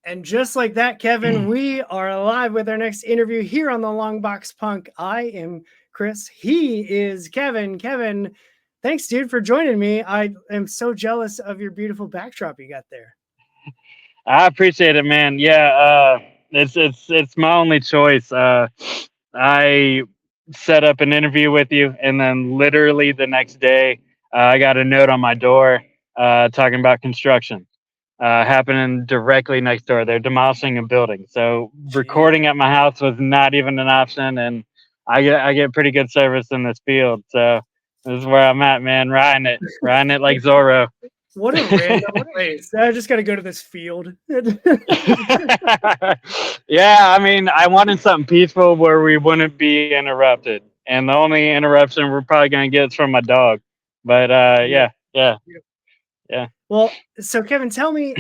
And just like that, Kevin, we are live with our next interview here on the Long Box Punk. I am Chris. He is Kevin. Kevin, thanks, dude, for joining me. I am so jealous of your beautiful backdrop you got there. I appreciate it, man. Yeah, it's my only choice. I set up an interview with you, and then literally the next day, I got a note on my door talking about construction happening directly next door. They're demolishing a building, so Gee. recording at my house was not even an option, and I get pretty good service in this field. So this is where I'm at, man. Riding it like Zorro. What a random place. I just got to go to this field. Yeah, I mean, I wanted something peaceful where we wouldn't be interrupted, and the only interruption we're probably gonna get is from my dog. But Yeah. yeah. Well, so Kevin, tell me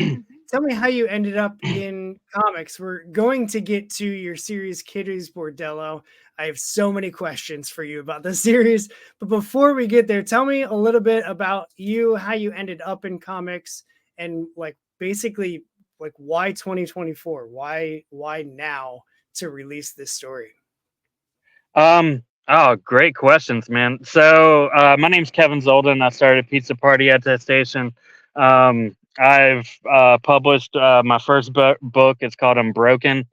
how you ended up in comics. We're going to get to your series Kitty's Bordello. I have so many questions for you about the series, but before we get there, tell me a little bit about you, how you ended up in comics, and like basically like why 2024? Why now to release this story? Oh, great questions, man. So my name's Kevin Zoldan. I started Pizza Party Attestation. I've published my first book. It's called Unbroken.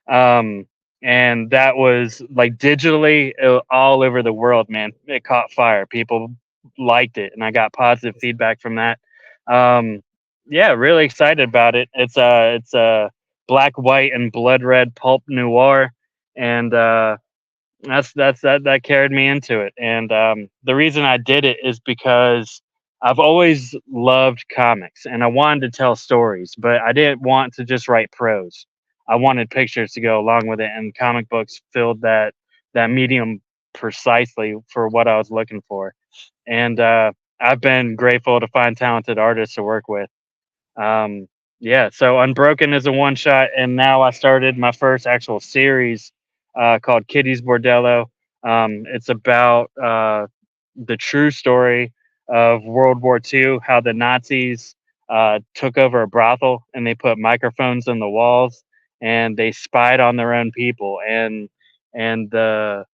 Um, and that was like digitally all over the world, man. It caught fire. People liked it, and I got positive feedback from that. Um, yeah, really excited about it. It's a black, white, and blood red pulp noir, and that carried me into it. And the reason I did it is because I've always loved comics and I wanted to tell stories, but I didn't want to just write prose. I wanted pictures to go along with it, and comic books filled that medium precisely for what I was looking for. And I've been grateful to find talented artists to work with. um, yeah, so Unbroken is a one shot, and now I started my first actual series called Kitty's Bordello. It's about the true story of World War II, how the Nazis took over a brothel and they put microphones in the walls and they spied on their own people, and the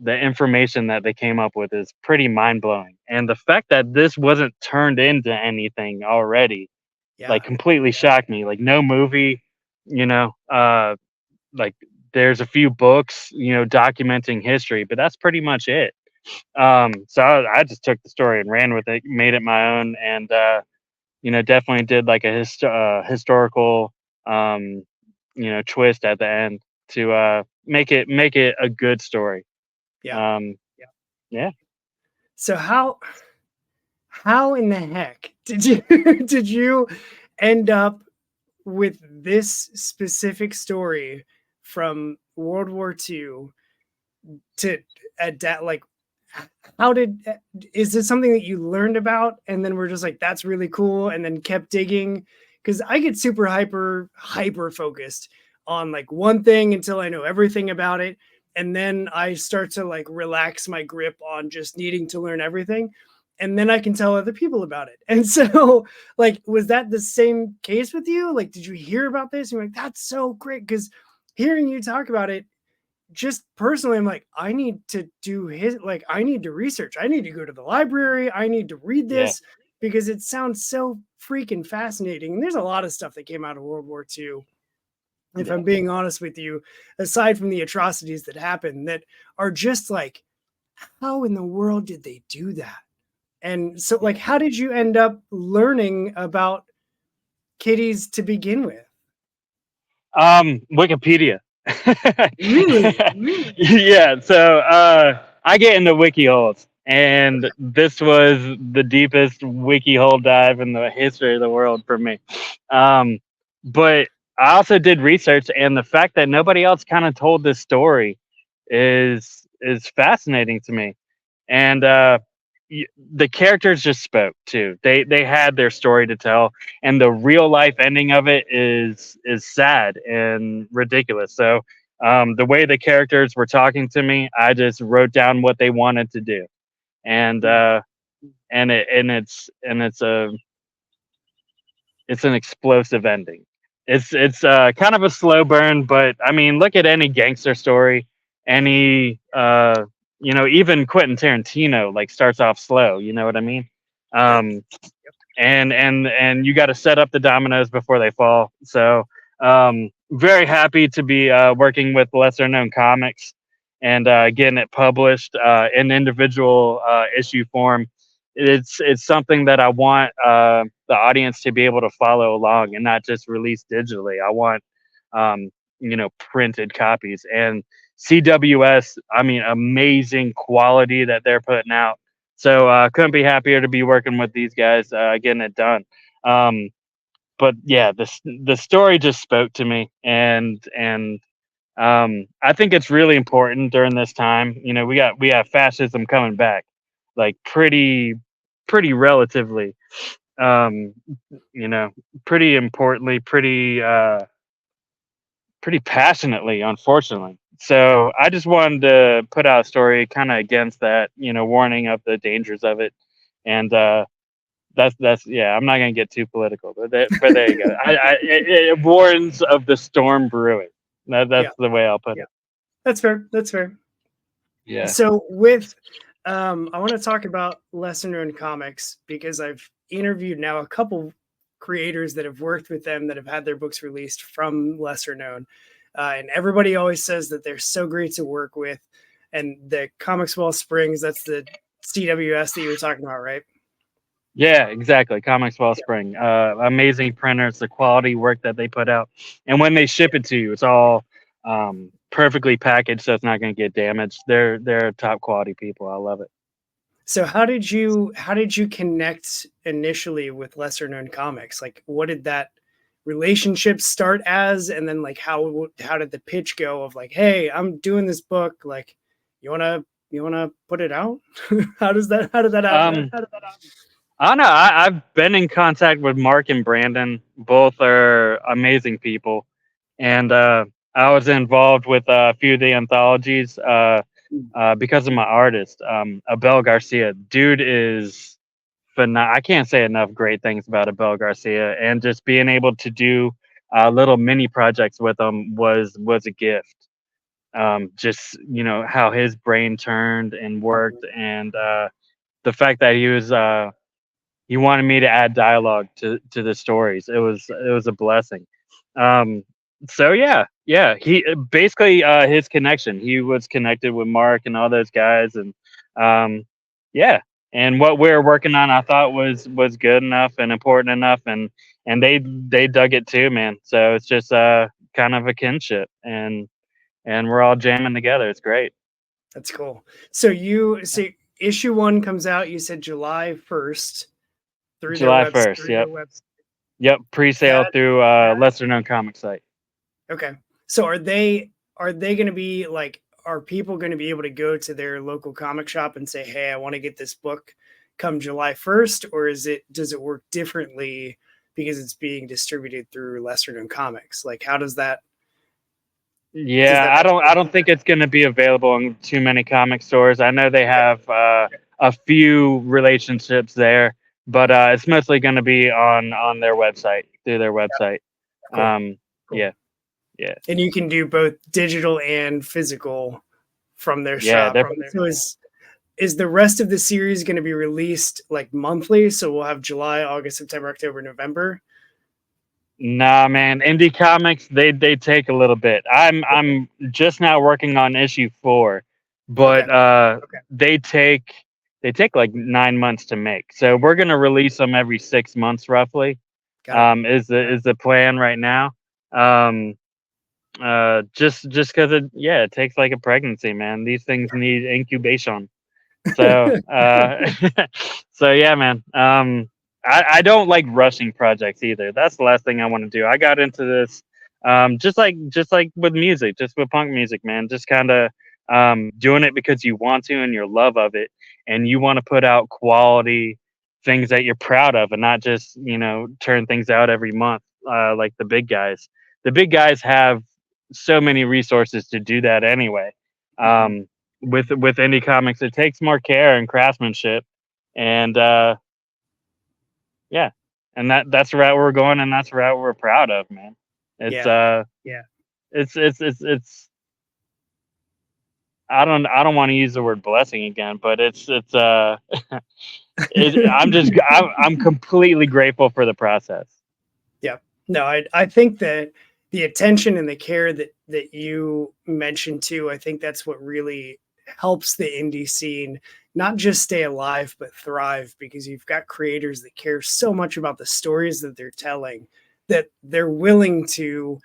information that they came up with is pretty mind blowing. And the fact that this wasn't turned into anything already like Yeah. completely shocked me. Like no movie, you know, like there's a few books, documenting history, but that's pretty much it. So I just took the story and ran with it, made it my own, and definitely did like a historical, um, twist at the end to make it a good story. Yeah. Um, yeah. So how in the heck did you did you end up with this specific story from World War II to adapt? Like, how did is this something that you learned about and then we're just like that's really cool and then kept digging? Because I get super hyper focused on like one thing until I know everything about it, and then I start to like relax my grip on just needing to learn everything, and then I can tell other people about it. And so, like, was that the same case with you? Like, did you hear about this? You're like, that's so great. Because hearing you talk about it, just personally, I'm like, I need to do like, I need to research. I need to go to the library. I need to read Yeah. this because it sounds so freaking fascinating. And there's a lot of stuff that came out of World War II, if Yeah. I'm being honest with you, aside from the atrocities that happened, that are just like, how in the world did they do that? And so, like, Yeah. how did you end up learning about kitties to begin with? Wikipedia. Really? Yeah, so I get into wiki holes, and this was the deepest wiki hole dive in the history of the world for me. Um, but I also did research, and the fact that nobody else kind of told this story is fascinating to me. And the characters just spoke too. They had their story to tell, and the real life ending of it is sad and ridiculous. So the way the characters were talking to me, I just wrote down what they wanted to do, and Hmm. it's an explosive ending. It's kind of a slow burn, but I mean, look at any gangster story, any even Quentin Tarantino like starts off slow. You know what I mean? Yep. Um, and you got to set up the dominoes before they fall. So very happy to be working with lesser known comics and getting it published in individual issue form. It's something that I want the audience to be able to follow along and not just release digitally. I want um, printed copies and CWS. I mean, amazing quality that they're putting out. So couldn't be happier to be working with these guys, getting it done. Um, but yeah, the story just spoke to me, and I think it's really important during this time. You know, we have fascism coming back, like pretty relatively. Um, you know, pretty importantly, pretty passionately, unfortunately. So I just wanted to put out a story kind of against that, warning of the dangers of it. And that's yeah. I'm not gonna get too political, but there you go. It warns of the storm brewing. Yeah. That's the way I'll put it. That's fair. That's fair. Yeah. So with I want to talk about lesser known comics because I've interviewed now a couple creators that have worked with them that have had their books released from lesser known, and everybody always says that they're so great to work with. And the Comics Wall Springs, that's the CWS that you were talking about, right? Yeah, exactly. Comics Wellspring, amazing printers, the quality work that they put out, and when they ship it to you, it's all perfectly packaged, so it's not going to get damaged. They're top quality people. I love it. So how did you connect initially with lesser known comics? Like what did that relationship start as, and then like how did the pitch go of like, hey, I'm doing this book, like you wanna put it out? How did that happen? Um, I don't know. I've been in contact with Mark and Brandon. Both are amazing people, and I was involved with a few of the anthologies because of my artist, Abel Garcia. Dude is I can't say enough great things about Abel Garcia, and just being able to do little mini projects with him was a gift. Just how his brain turned and worked, and the fact that he wanted me to add dialogue to the stories. It was a blessing. Um, so yeah. He basically his connection. He was connected with Mark and all those guys, and um, yeah. And what we were working on, I thought was good enough and important enough, and they dug it too, man. So it's just kind of a kinship, and we're all jamming together. It's great. That's cool. So you see issue one comes out, you said July 1st through their July website. 1st. Yep. Yep. Pre-sale That through lesser known comic site. okay. So are they going to be like, are people going to be able to go to their local comic shop and say, "Hey, I want to get this book come July 1st," or does it work differently because it's being distributed through lesser known comics? Like how does Yeah, that I don't think it's going to be available in too many comic stores. I know they have a few relationships there, but it's mostly going to be on their website through their website. cool. Um, Cool. yeah, yeah, And you can do both digital and physical from their yeah. shop. So is the rest of the series going to be released like monthly? So we'll have July, August, September, October, November. Nah, man. Indie comics they take a little bit. I'm just now working on issue 4, Okay, but they take they take like 9 months to make. So we're gonna release them every 6 months roughly. got it. Is the plan right now. Um, just because it takes like a pregnancy, man. These things need incubation. So, so yeah, man. I don't like rushing projects either. That's the last thing I want to do. I got into this, just like with music, just with punk music, man. Just kind of doing it because you want to and your love of it, and you want to put out quality things that you're proud of, and not just turn things out every month like the big guys. The big guys have so many resources to do that anyway. Mhm. Um, with indie comics, it takes more care and craftsmanship, and yeah, and that's the route we're going, and that's the route we're proud of, man. It's Yeah. Yeah. it's I don't want to use the word blessing again, but I'm completely grateful for the process. Yeah. No, I think that the attention and the care that you mentioned too, I think that's what really helps the indie scene not just stay alive but thrive, because you've got creators that care so much about the stories that they're telling that they're willing to,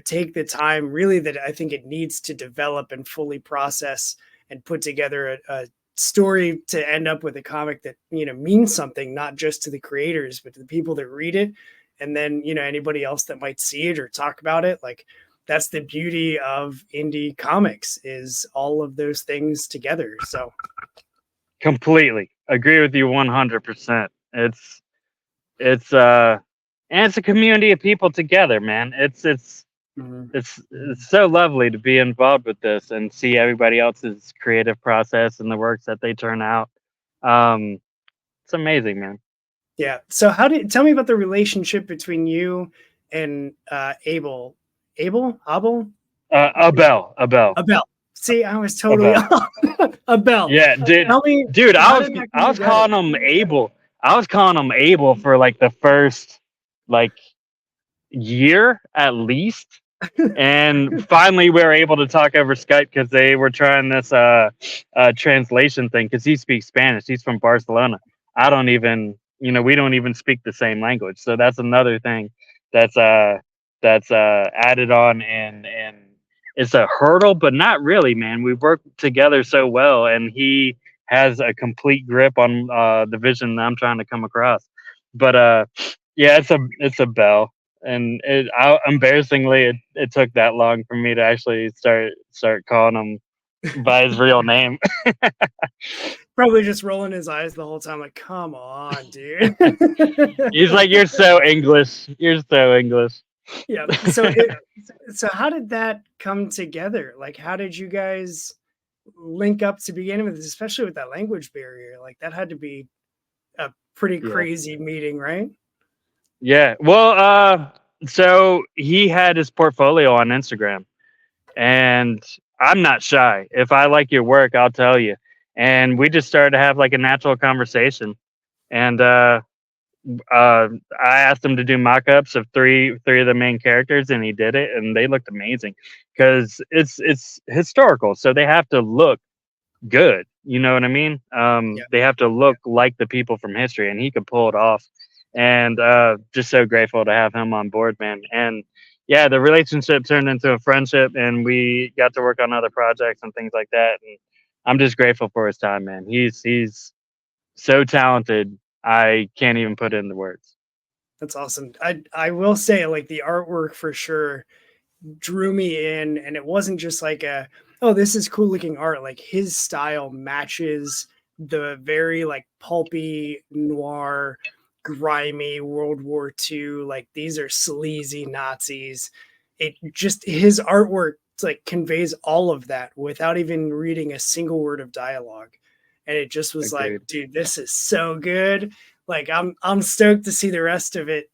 take the time really that I think it needs to develop and fully process and put together a story to end up with a comic that, means something not just to the creators but to the people that read it, and then, anybody else that might see it or talk about it. Like, that's the beauty of indie comics, is all of those things together. So Completely agree with you 100%. And it's a community of people together, man. mhm. It's so lovely to be involved with this and see everybody else's creative process and the works that they turn out. Um, it's amazing, man. Yeah, so how did tell me about the relationship between you and Abel Abel. Abel. See, I was totally Abel. off. Abel. Yeah, Tell me, dude, how did that come I was calling together? him Abel. I was calling him Abel for like the first like year at least. And finally we were able to talk over Skype because they were trying this translation thing because he speaks Spanish. He's from Barcelona. I don't even, we don't even speak the same language. So that's another thing that's added on, and it's a hurdle, but not really, man. We work together so well, and he has a complete grip on the vision that I'm trying to come across. But yeah, it's a bell, and embarrassingly, it took that long for me to actually start calling him by his real name. Probably just rolling his eyes the whole time, like, come on, dude. He's like, "You're so English. You're so English." Yeah. So how did that come together? Like, how did you guys link up to begin with, especially with that language barrier? Like, that had to be a pretty Yeah. crazy meeting, right? Yeah. Well, so he had his portfolio on Instagram, and I'm not shy. If I like your work, I'll tell you. And we just started to have like a natural conversation, and I asked him to do mock-ups of three of the main characters, and he did it, and they looked amazing because it's historical, so they have to look good. You know what I mean? Yeah. They have to look like the people from history, and he could pull it off. And just so grateful to have him on board, man. And yeah, the relationship turned into a friendship, and we got to work on other projects and things like that. And I'm just grateful for his time, man. He's so talented. I can't even put it into words. That's awesome. I will say, like, the artwork for sure drew me in, and it wasn't just like a, oh, this is cool looking art. Like, his style matches the very like pulpy noir, grimy World War II, like, these are sleazy Nazis. It just, his artwork like conveys all of that without even reading a single word of dialogue, and it just was like, Agreed. dude, this is so good. Like, I'm stoked to see the rest of it,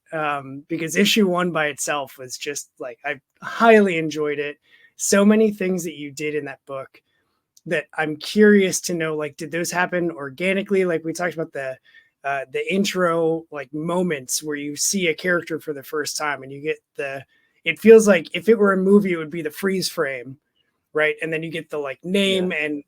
because issue one by itself was just like, I highly enjoyed it. So many things that you did in that book that I'm curious to know, like, did those happen organically? Like, we talked about the intro, like, moments where you see a character for the first time and you get it feels like if it were a movie, it would be the freeze frame, right? And then you get the like Yeah. name and,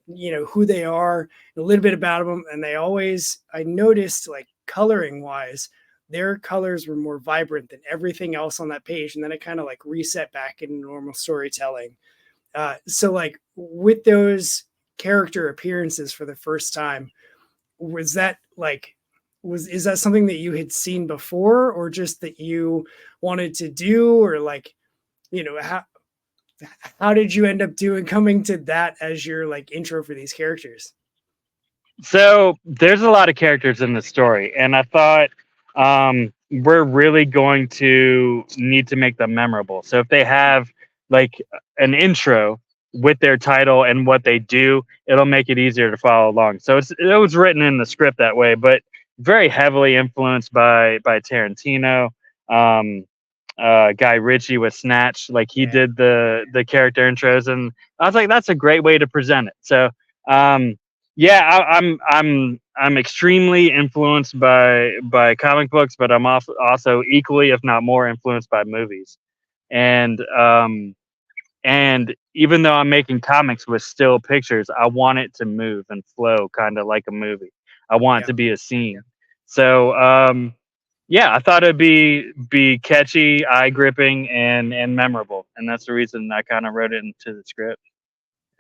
who they are, a little bit about them. And they always, I noticed, like, coloring wise, their colors were more vibrant than everything else on that page. And then it kind of like reset back into normal storytelling. So like, with those character appearances for the first time, was that like, is that something that you had seen before, or just that you wanted to do, or like, how did you end up coming to that as your like intro for these characters? So there's a lot of characters in the story, and I thought we're really going to need to make them memorable. So if they have like an intro with their title and what they do, it'll make it easier to follow along. So it was written in the script that way, but very heavily influenced by Tarantino. Um, Guy Ritchie with Snatch. Like he Yeah. did the character intros, and I was like, that's a great way to present it. So um, yeah, I'm extremely influenced by comic books, but I'm also equally, if not more, influenced by movies. And and even though I'm making comics with still pictures, I want it to move and flow kind of like a movie. I want it Yeah. to be a scene. So yeah, I thought it'd be catchy, eye gripping, and memorable, and that's the reason I kind of wrote it into the script.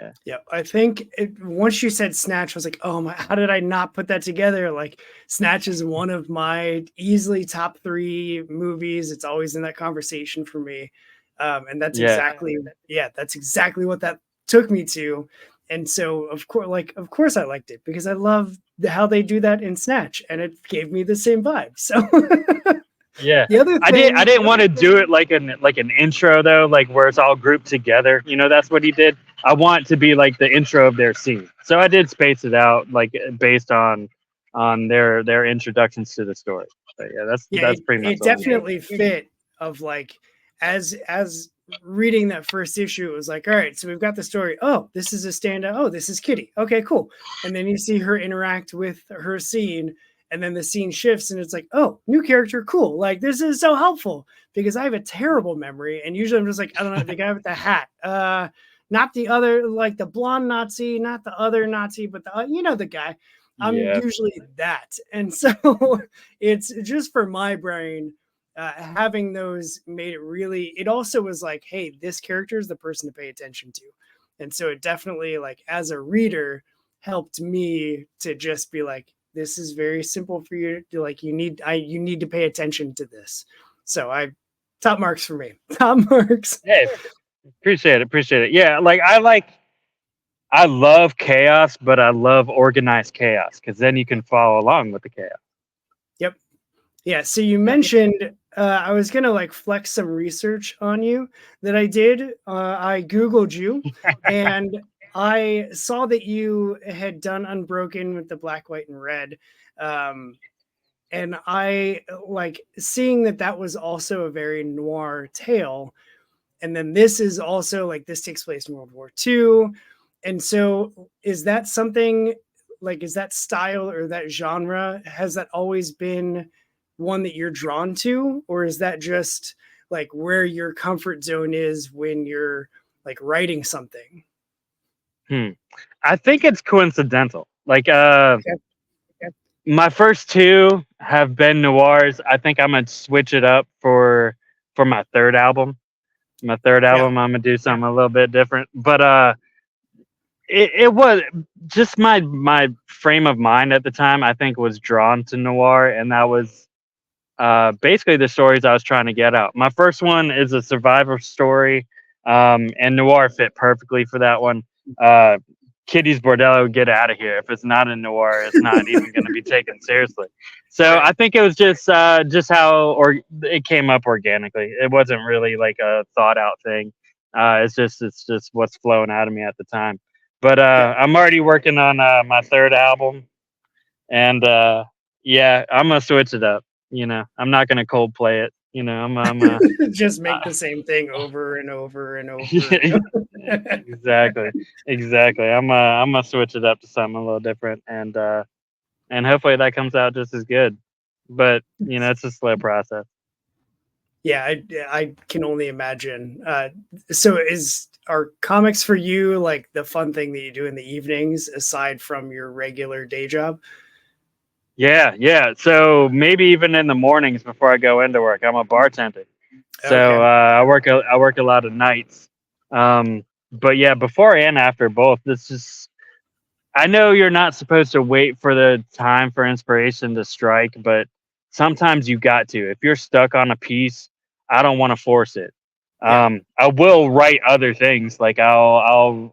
Yeah, Yeah, I think once you said Snatch, I was like, "Oh my, how did I not put that together?" Like, Snatch is one of my easily top 3 movies. It's always in that conversation for me. And that's yeah, exactly, yeah, that's exactly what that took me to. And so, of course I liked it because I love how they do that in Snatch, and it gave me the same vibe. So, yeah. the other I thing, didn't want to do it like an intro though, like where it's all grouped together. You know, that's what he did. I want it to be like the intro of their scene. So I did space it out like based on their introductions to the story. But yeah, yeah, that's pretty much it all I did. definitely fit of like as reading that first issue, it was like, all right, so we've got the story. Oh, this is a standout. Oh, this is Kitty. Okay, cool. And then you see her interact with her scene, and then the scene shifts, and it's like, oh, new character, cool. Like this is so helpful because I have a terrible memory, and usually I'm just like, I don't know, the guy with the hat, not the other, like the blonde Nazi, not the other Nazi, but the the guy. I'm Yeah. usually that, and so it's just for my brain. Having those made it really, it also was like, hey, this character is the person to pay attention to. And so it definitely, like, as a reader, helped me to just be like, this is very simple for you to, like, you need to pay attention to this. So I, top marks for me. Top marks. Hey, appreciate it. Appreciate it. Yeah, I love chaos, but I love organized chaos because then you can follow along with the chaos. Yep. Yeah, so you Yeah. mentioned, I was gonna like flex some research on you that I did. I Googled you, and I saw that you had done Unbroken with the black, white, and red. Um, and I like seeing that that was also a very noir tale. And then this is also like, this takes place in World War II. And so is that something, like, is that style or that genre, has that always been one that you're drawn to? Or is that just like where your comfort zone is when you're like writing something? Hmm. I think it's coincidental. Okay. My first two have been noirs. I think I'm gonna switch it up for my third album. My third Yeah. album, I'm gonna do something a little bit different. But it was just my frame of mind at the time. I think was drawn to noir, and that was basically the stories I was trying to get out. My first one is a survivor story, and noir fit perfectly for that one. Uh, Kitty's Bordello, get out of here. If it's not a noir, it's not even going to be taken seriously. So Right. I think it was just how or it came up organically. It wasn't really like a thought out thing. It's just what's flowing out of me at the time. But Yeah. I'm already working on my third album, and yeah, I'm gonna switch it up. You know, I'm not gonna cold play it. You know, Just make uh, the same thing over and over and over and yeah, over. exactly, exactly. I'm gonna switch it up to something a little different, and hopefully that comes out just as good. But you know, it's a slow process. Yeah, I can only imagine. So is are comics for you like the fun thing that you do in the evenings aside from your regular day job? Yeah, yeah. So maybe even in the mornings before I go into work, I'm a bartender. So Okay. I work a lot of nights. But yeah, before and after both, this is I know you're not supposed to wait for the time for inspiration to strike, but sometimes you got to. If you're stuck on a piece, I don't want to force it. Yeah. I will write other things, like I'll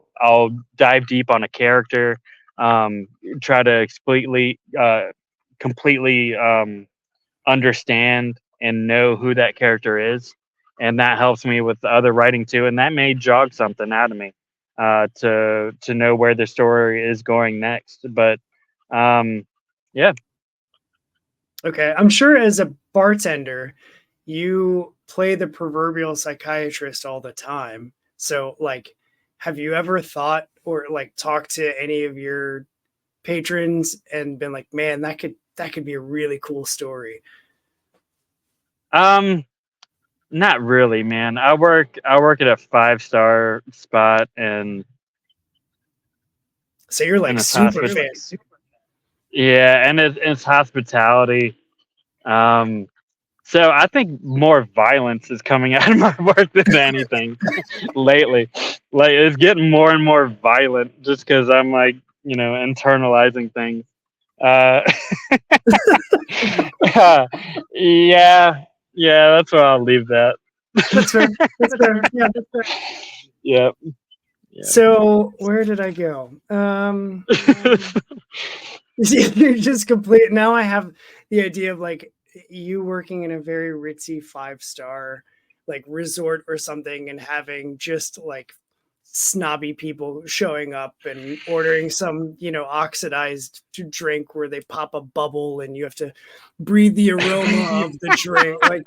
dive deep on a character, um, try to completely understand and know who that character is, and that helps me with the other writing too. And that may jog something out of me to know where the story is going next. But um, yeah, Okay. I'm sure as a bartender, you play the proverbial psychiatrist all the time. So, like, have you ever thought or like talked to any of your patrons and been like, man, that could be a really cool story? Um, Not really, man. I work at a 5-star spot, So you're and like it's super hospital. fancy. Yeah, and it's hospitality. Um, so I think more violence is coming out of my work than anything lately. Like it's getting more and more violent just because I'm like internalizing things. Uh, yeah, yeah, that's where I'll leave that. That's fair. That's fair. Yeah. Yep, yep. So where did I go? You're just complete. Now I have the idea of like you working in a very ritzy 5-star like resort or something and having just like snobby people showing up and ordering some, oxidized drink where they pop a bubble and you have to breathe the aroma of the drink. Like,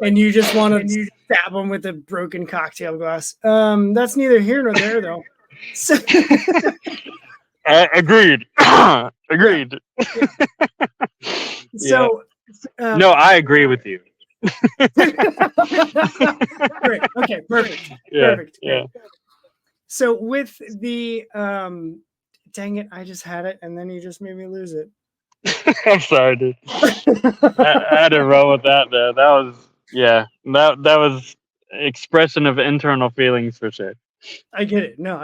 and you just want to stab them with a broken cocktail glass. That's neither here nor there though. So, Agreed. yeah. Agreed. Yeah. So, No, um, I agree with you. great. Okay. Perfect. Yeah, Perfect. yeah. Great. So with the dang it, I just had it and then you just made me lose it. I'm sorry, dude. I had to roll with that, man. That was yeah. That was expression of internal feelings for sure. I get it. No,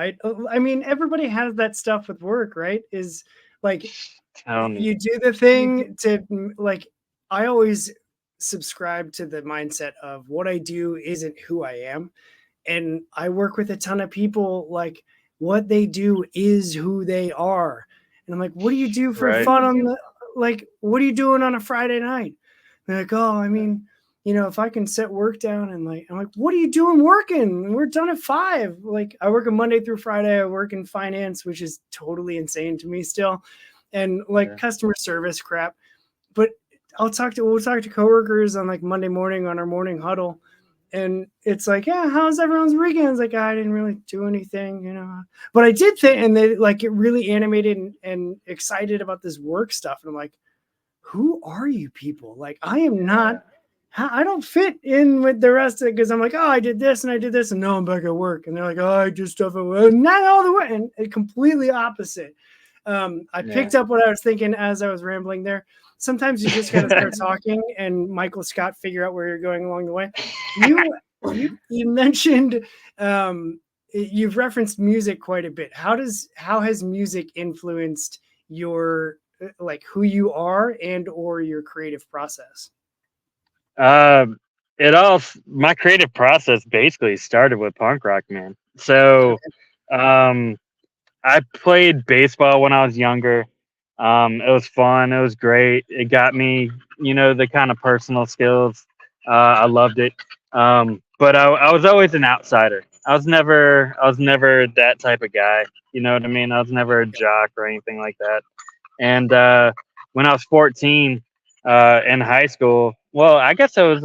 I mean everybody has that stuff with work, right? Is like Tell me. you do the thing to like I always subscribe to the mindset of what I do isn't who I am. And I work with a ton of people like what they do is who they are. And I'm like, what do you do for Right. fun on the like what are you doing on a Friday night? They're like, oh, I mean, if I can set work down and like I'm like, what are you doing working? We're done at 5. Like I work a Monday through Friday. I work in finance, which is totally insane to me still. And like Yeah. customer service crap. But we'll talk to coworkers on like Monday morning on our morning huddle and it's like, yeah, how's everyone's weekend? It's like, I didn't really do anything, but I did think, and they like get really animated and excited about this work stuff. And I'm like, who are you people? Like, I am not, I don't fit in with the rest of it because I'm like, oh, I did this and I did this, and now I'm back at work. And they're like, oh, I do stuff at work. Not all the way, and completely opposite. I Yeah. picked up what I was thinking as I was rambling there. Sometimes you just got to start talking and Michael Scott figure out where you're going along the way. You you mentioned you've referenced music quite a bit. How has music influenced your like who you are and or your creative process? Um, my creative process basically started with punk rock, man. So, um, I played baseball when I was younger. It was fun. It was great. It got me, the kind of personal skills. I loved it. But I was always an outsider. I was never that type of guy. You know what I mean? I was never a jock or anything like that. And when I was 14 in high school, well, I guess it was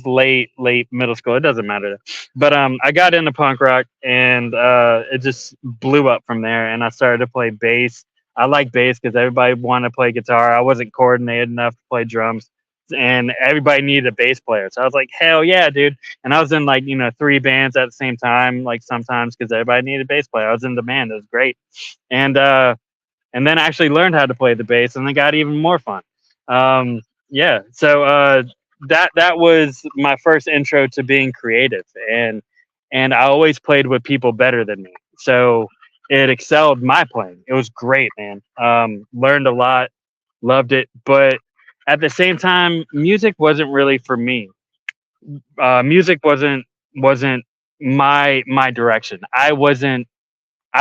late middle school. It doesn't matter. But I got into punk rock and it just blew up from there. And I started to play bass. I like bass because everybody wanted to play guitar. I wasn't coordinated enough to play drums, and everybody needed a bass player. So I was like, hell yeah, dude! And I was in like 3 bands at the same time, like sometimes because everybody needed a bass player. I was in demand. It was great, and then I actually learned how to play the bass, and it got even more fun. Yeah, so that was my first intro to being creative, and I always played with people better than me, so it excelled my playing. It was great, man. Learned a lot, loved it, but at the same time, music wasn't really for me. Music wasn't my direction. I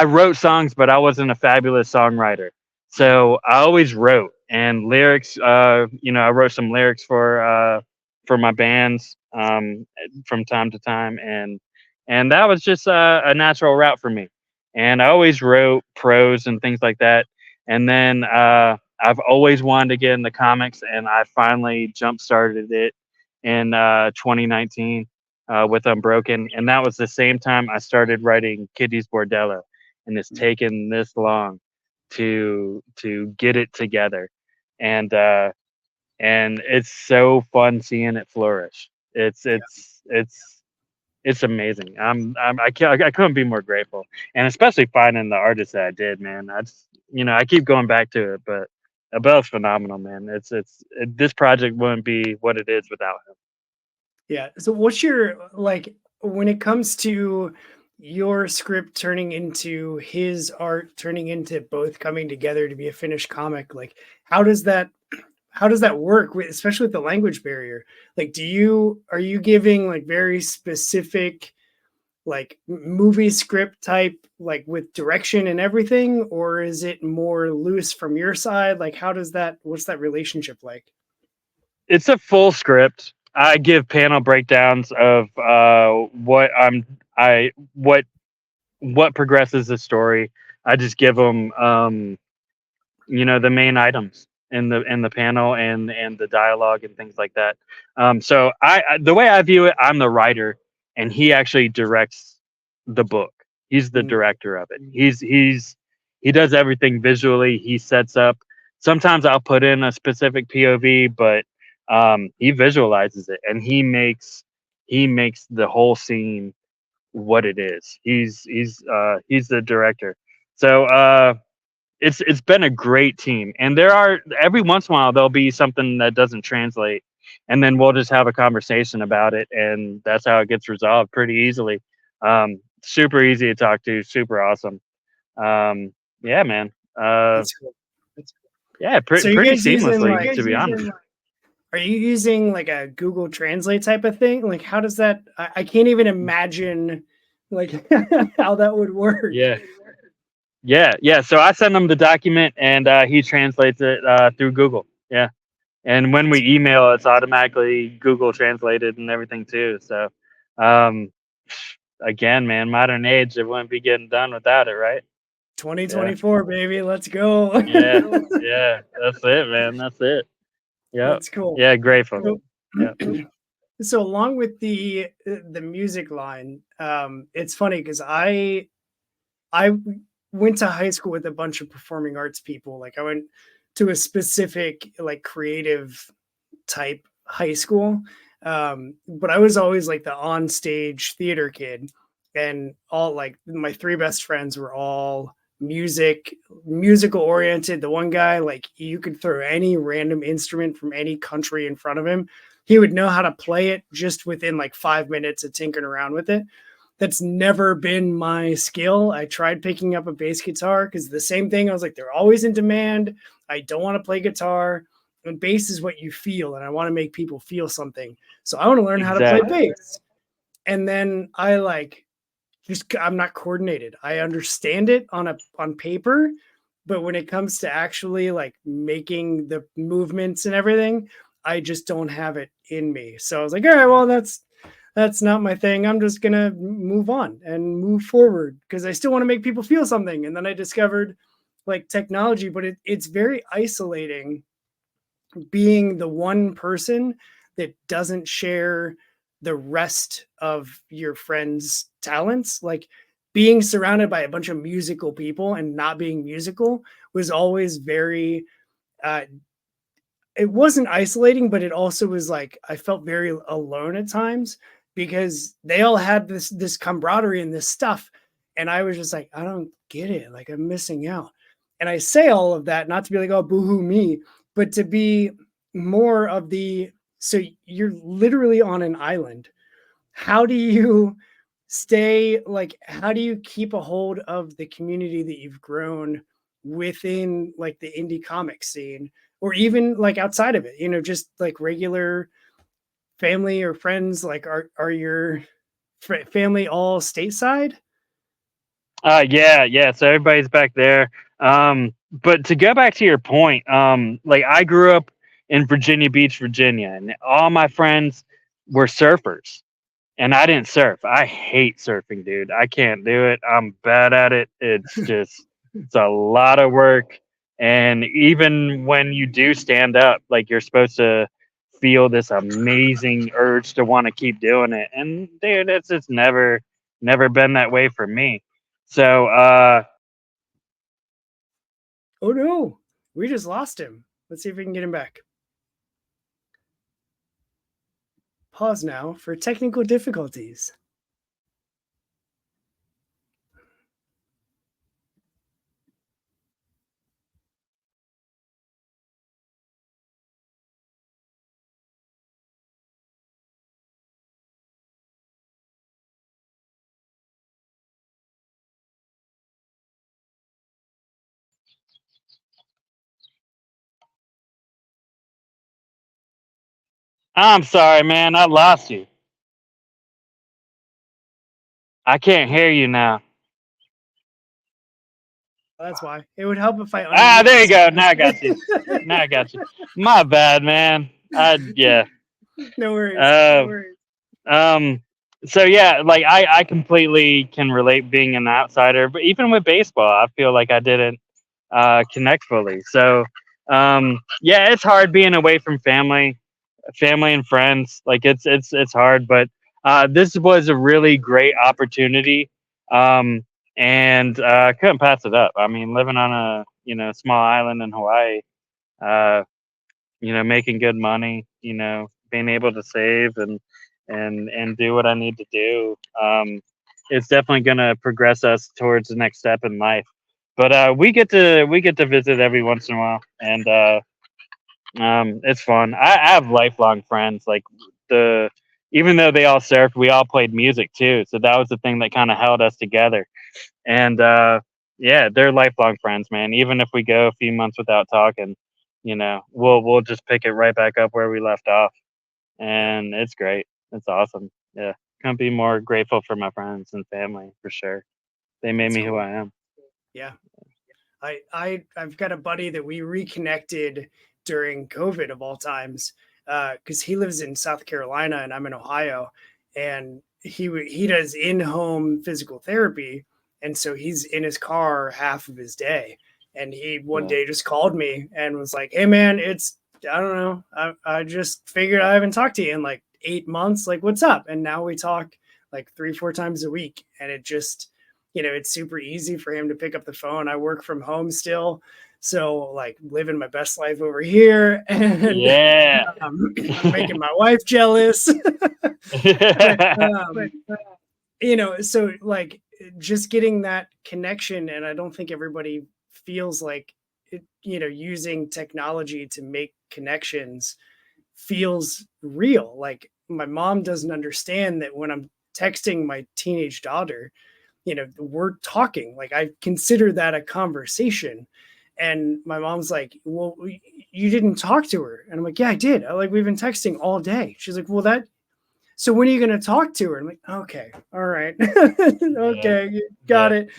wrote songs, but I wasn't a fabulous songwriter. So I always wrote and lyrics. I wrote some lyrics for my bands from time to time, and that was just a natural route for me. And I always wrote prose and things like that. And then I've always wanted to get into comics, and I finally jump started it in 2019 with Unbroken, and that was the same time I started writing Kitty's Bordello, and it's taken this long to get it together, and it's so fun seeing it flourish. It's amazing. I couldn't be more grateful, and especially finding the artist that I did, man. I keep going back to it, but Abel's phenomenal, man. This project wouldn't be what it is without him. Yeah. So what's your like when it comes to your script turning into his art, turning into both coming together to be a finished comic, like how does that how does that work with, especially with the language barrier? Like are you giving like very specific like movie script type like with direction and everything, or is it more loose from your side? Like how does that what's that relationship like? It's a full script. I give panel breakdowns of I what progresses the story. I just give them the main items in the panel and the dialogue and things like that. So the way I view it, I'm the writer, and he actually directs the book. He's the director of it. He does everything visually. He sets up. Sometimes I'll put in a specific POV, but he visualizes it, and he makes the whole scene what it is. He's the director. So it's been a great team, and there are every once in a while there'll be something that doesn't translate, and then we'll just have a conversation about it, and that's how it gets resolved pretty easily. Super easy to talk to, super awesome. Yeah, man. That's cool. That's cool. Yeah, So you pretty guys using seamlessly, like to be honest. are you using like a Google Translate type of thing? Like how does that I can't even imagine like how that would work. Yeah, yeah. So I send him the document, and he translates it through Google. Yeah, and when we That's email, it's automatically Google translated and everything too. So, um, again, man, modern age, it wouldn't be getting done without it, right? Yeah, 2024, baby. Let's go. yeah, yeah. That's it, man. That's it. Yep. That's cool. Yeah, grateful. So, Yeah. so along with the music line, it's funny because I went to high school with a bunch of performing arts people. Like I went to a specific like creative type high school. But I was always like the on stage theater kid. And all like my three best friends were all musical oriented. The one guy, like you could throw any random instrument from any country in front of him. He would know how to play it just within like 5 minutes of tinkering around with it. That's never been my skill. I tried picking up a bass guitar because the same thing. I was like, they're always in demand. I don't want to play guitar, and bass is what you feel, and I want to make people feel something. So I want to learn how to play Exactly. bass. And then I like just I'm not coordinated. I understand it on paper, but when it comes to actually like making the movements and everything, I just don't have it in me. So I was like, all right, well, that's not my thing. I'm just gonna move on and move forward because I still want to make people feel something. And then I discovered like technology, but it's very isolating being the one person that doesn't share the rest of your friends' talents. Like being surrounded by a bunch of musical people and not being musical was always very uh it wasn't isolating, but it also was like I felt very alone at times because they all had this camaraderie and this stuff, and I was just like, I don't get it. Like I'm missing out. And I say all of that not to be like, oh, boohoo me, but to be more of the so you're literally on an island. How do you stay like how do you keep a hold of the community that you've grown within like the indie comic scene or even like outside of it, just like regular family or friends, like are your family all stateside? Yeah. So everybody's back there. But to go back to your point, like I grew up in Virginia Beach, Virginia, and all my friends were surfers, and I didn't surf. I hate surfing, dude. I can't do it. I'm bad at it. It's a lot of work. And even when you do stand up, like you're supposed to feel this amazing urge to want to keep doing it. And dude, it's just never been that way for me. So Oh no, we just lost him. Let's see if we can get him back. Pause now for technical difficulties. I'm sorry, man, I lost you. I can't hear you now. That's why. It would help if I Ah, unmute there you go. Now I got you. myself. Now I got you. My bad, man. Yeah. No worries. No Uh, worries. um. So yeah, like I completely can relate being an outsider, but even with baseball, I feel like I didn't connect fully. So yeah, it's hard being away from family and friends. Like it's hard, but this was a really great opportunity. Um, and couldn't pass it up. I mean, living on a small island in Hawaii, uh, making good money, being able to save and do what I need to do. It's definitely going to progress us towards the next step in life. But we get to visit every once in a while, and it's fun. I have lifelong friends. Like the even though they all surfed, we all played music too. So that was the thing that kind of held us together. And yeah, they're lifelong friends, man. Even if we go a few months without talking, we'll just pick it right back up where we left off, Yeah, and it's great. It's awesome. Yeah, can't be more grateful for my friends and family for sure. They made that's me who cool. I am. Yeah. I've got a buddy that we reconnected during COVID of all times, because he lives in South Carolina and I'm in Ohio, and he does in home physical therapy, and so he's in his car half of his day, and he one Yeah. day just called me and was like, "Hey man, it's I don't know, I just figured I haven't talked to you in like 8 months, like what's up?" And now we talk like 3 4 times a week, and it just it's super easy for him to pick up the phone. I work from home still, so like living my best life over here, and Yeah. I'm making my wife jealous. but so like just getting that connection, and I don't think everybody feels like using technology to make connections feels real. Like my mom doesn't understand that when I'm texting my teenage daughter, we're talking. Like I consider that a conversation. And my mom's like, "Well, you didn't talk to her." And I'm like, "Yeah, I did. We've been texting all day." She's like, "Well, so when are you going to talk to her?" I'm like, "Okay, all right." Yeah. Okay, you got Yeah. it.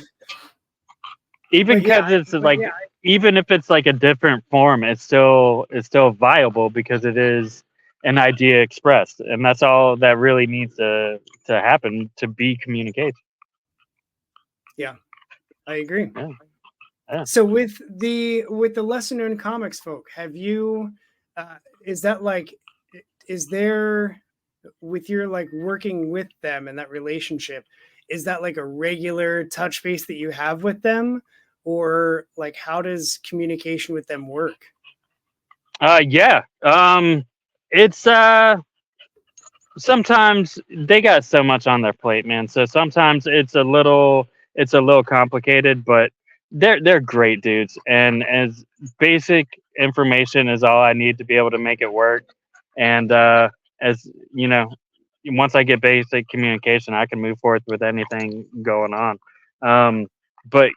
Even But yeah, because it's like even if it's like a different form, it's still viable because it is an idea expressed, and that's all that really needs to happen to be communication. yeah, I agree. Yeah. Yeah. So with the lesser known comics folk, have you is that like is there with your like working with them and that relationship, is that like a regular touch base that you have with them, or like how does communication with them work? Yeah. It's sometimes they got so much on their plate, man. So sometimes it's a little complicated, but they're great dudes, and as basic information is all I need to be able to make it work. And as you know, once I get basic communication, I can move forth with anything going on. Um, but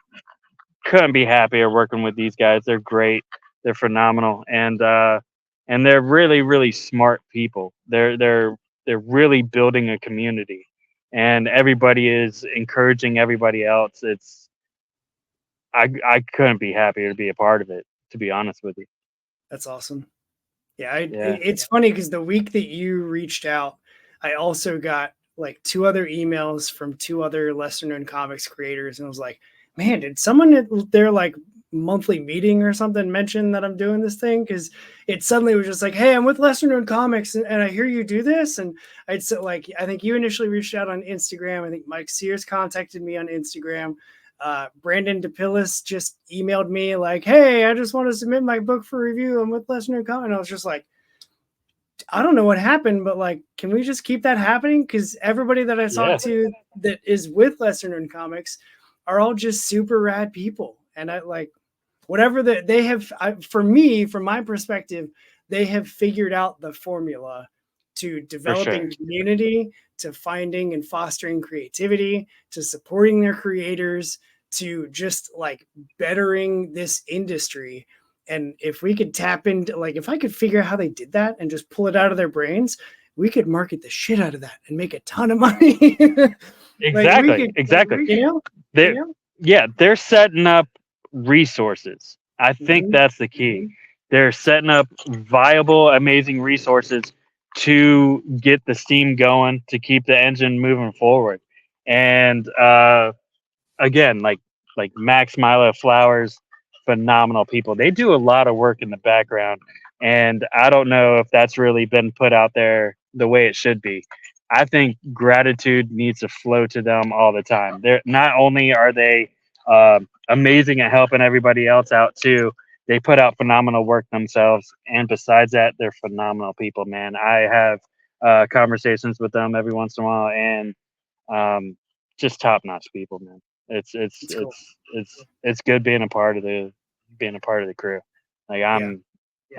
couldn't be happier working with these guys. They're great. They're phenomenal, and they're really really smart people. They're really building a community, and everybody is encouraging everybody else. I couldn't be happier to be a part of it. To be honest with you. That's awesome. Yeah, Yeah. it's funny because the week that you reached out, I also got like two other emails from two other lesser known comics creators, and I was like, man, did someone they're like monthly meeting or something mention that I'm doing this thing, because it suddenly was just like, hey, I'm with Lesser Known Comics, and I hear you do this. And I'd so like, I think you initially reached out on Instagram. I think Mike Sears contacted me on Instagram. Brandon DePillis just emailed me like, hey, I just want to submit my book for review. I'm with Lesser Known Comics. And I was just like, I don't know what happened, but like, can we just keep that happening? Because everybody that I Yeah. talked to that is with Lesser Known Comics are all just super rad people. And I like, whatever that they have, for me, from my perspective, they have figured out the formula to For sure. developing community, to finding and fostering creativity, to supporting their creators, to just like bettering this industry. And if we could tap into, like, if I could figure out how they did that and just pull it out of their brains, we could market the shit out of that and make a ton of money. Like we Exactly. could, Exactly. you know, you They're know. yeah, they're setting up resources. I think Mhm. that's the key. They're setting up viable, amazing resources to get the steam going, to keep the engine moving forward. And again, like Max Milo Flowers, phenomenal people. They do a lot of work in the background, and I don't know if that's really been put out there the way it should be. I think gratitude needs to flow to them all the time. They're not only are they amazing at helping everybody else out too. They put out phenomenal work themselves, and besides that, they're phenomenal people. Man, I have conversations with them every once in a while, and um, just top notch people, man. It's it's It's cool. it's it's it's good being a part of the crew. Like Yeah.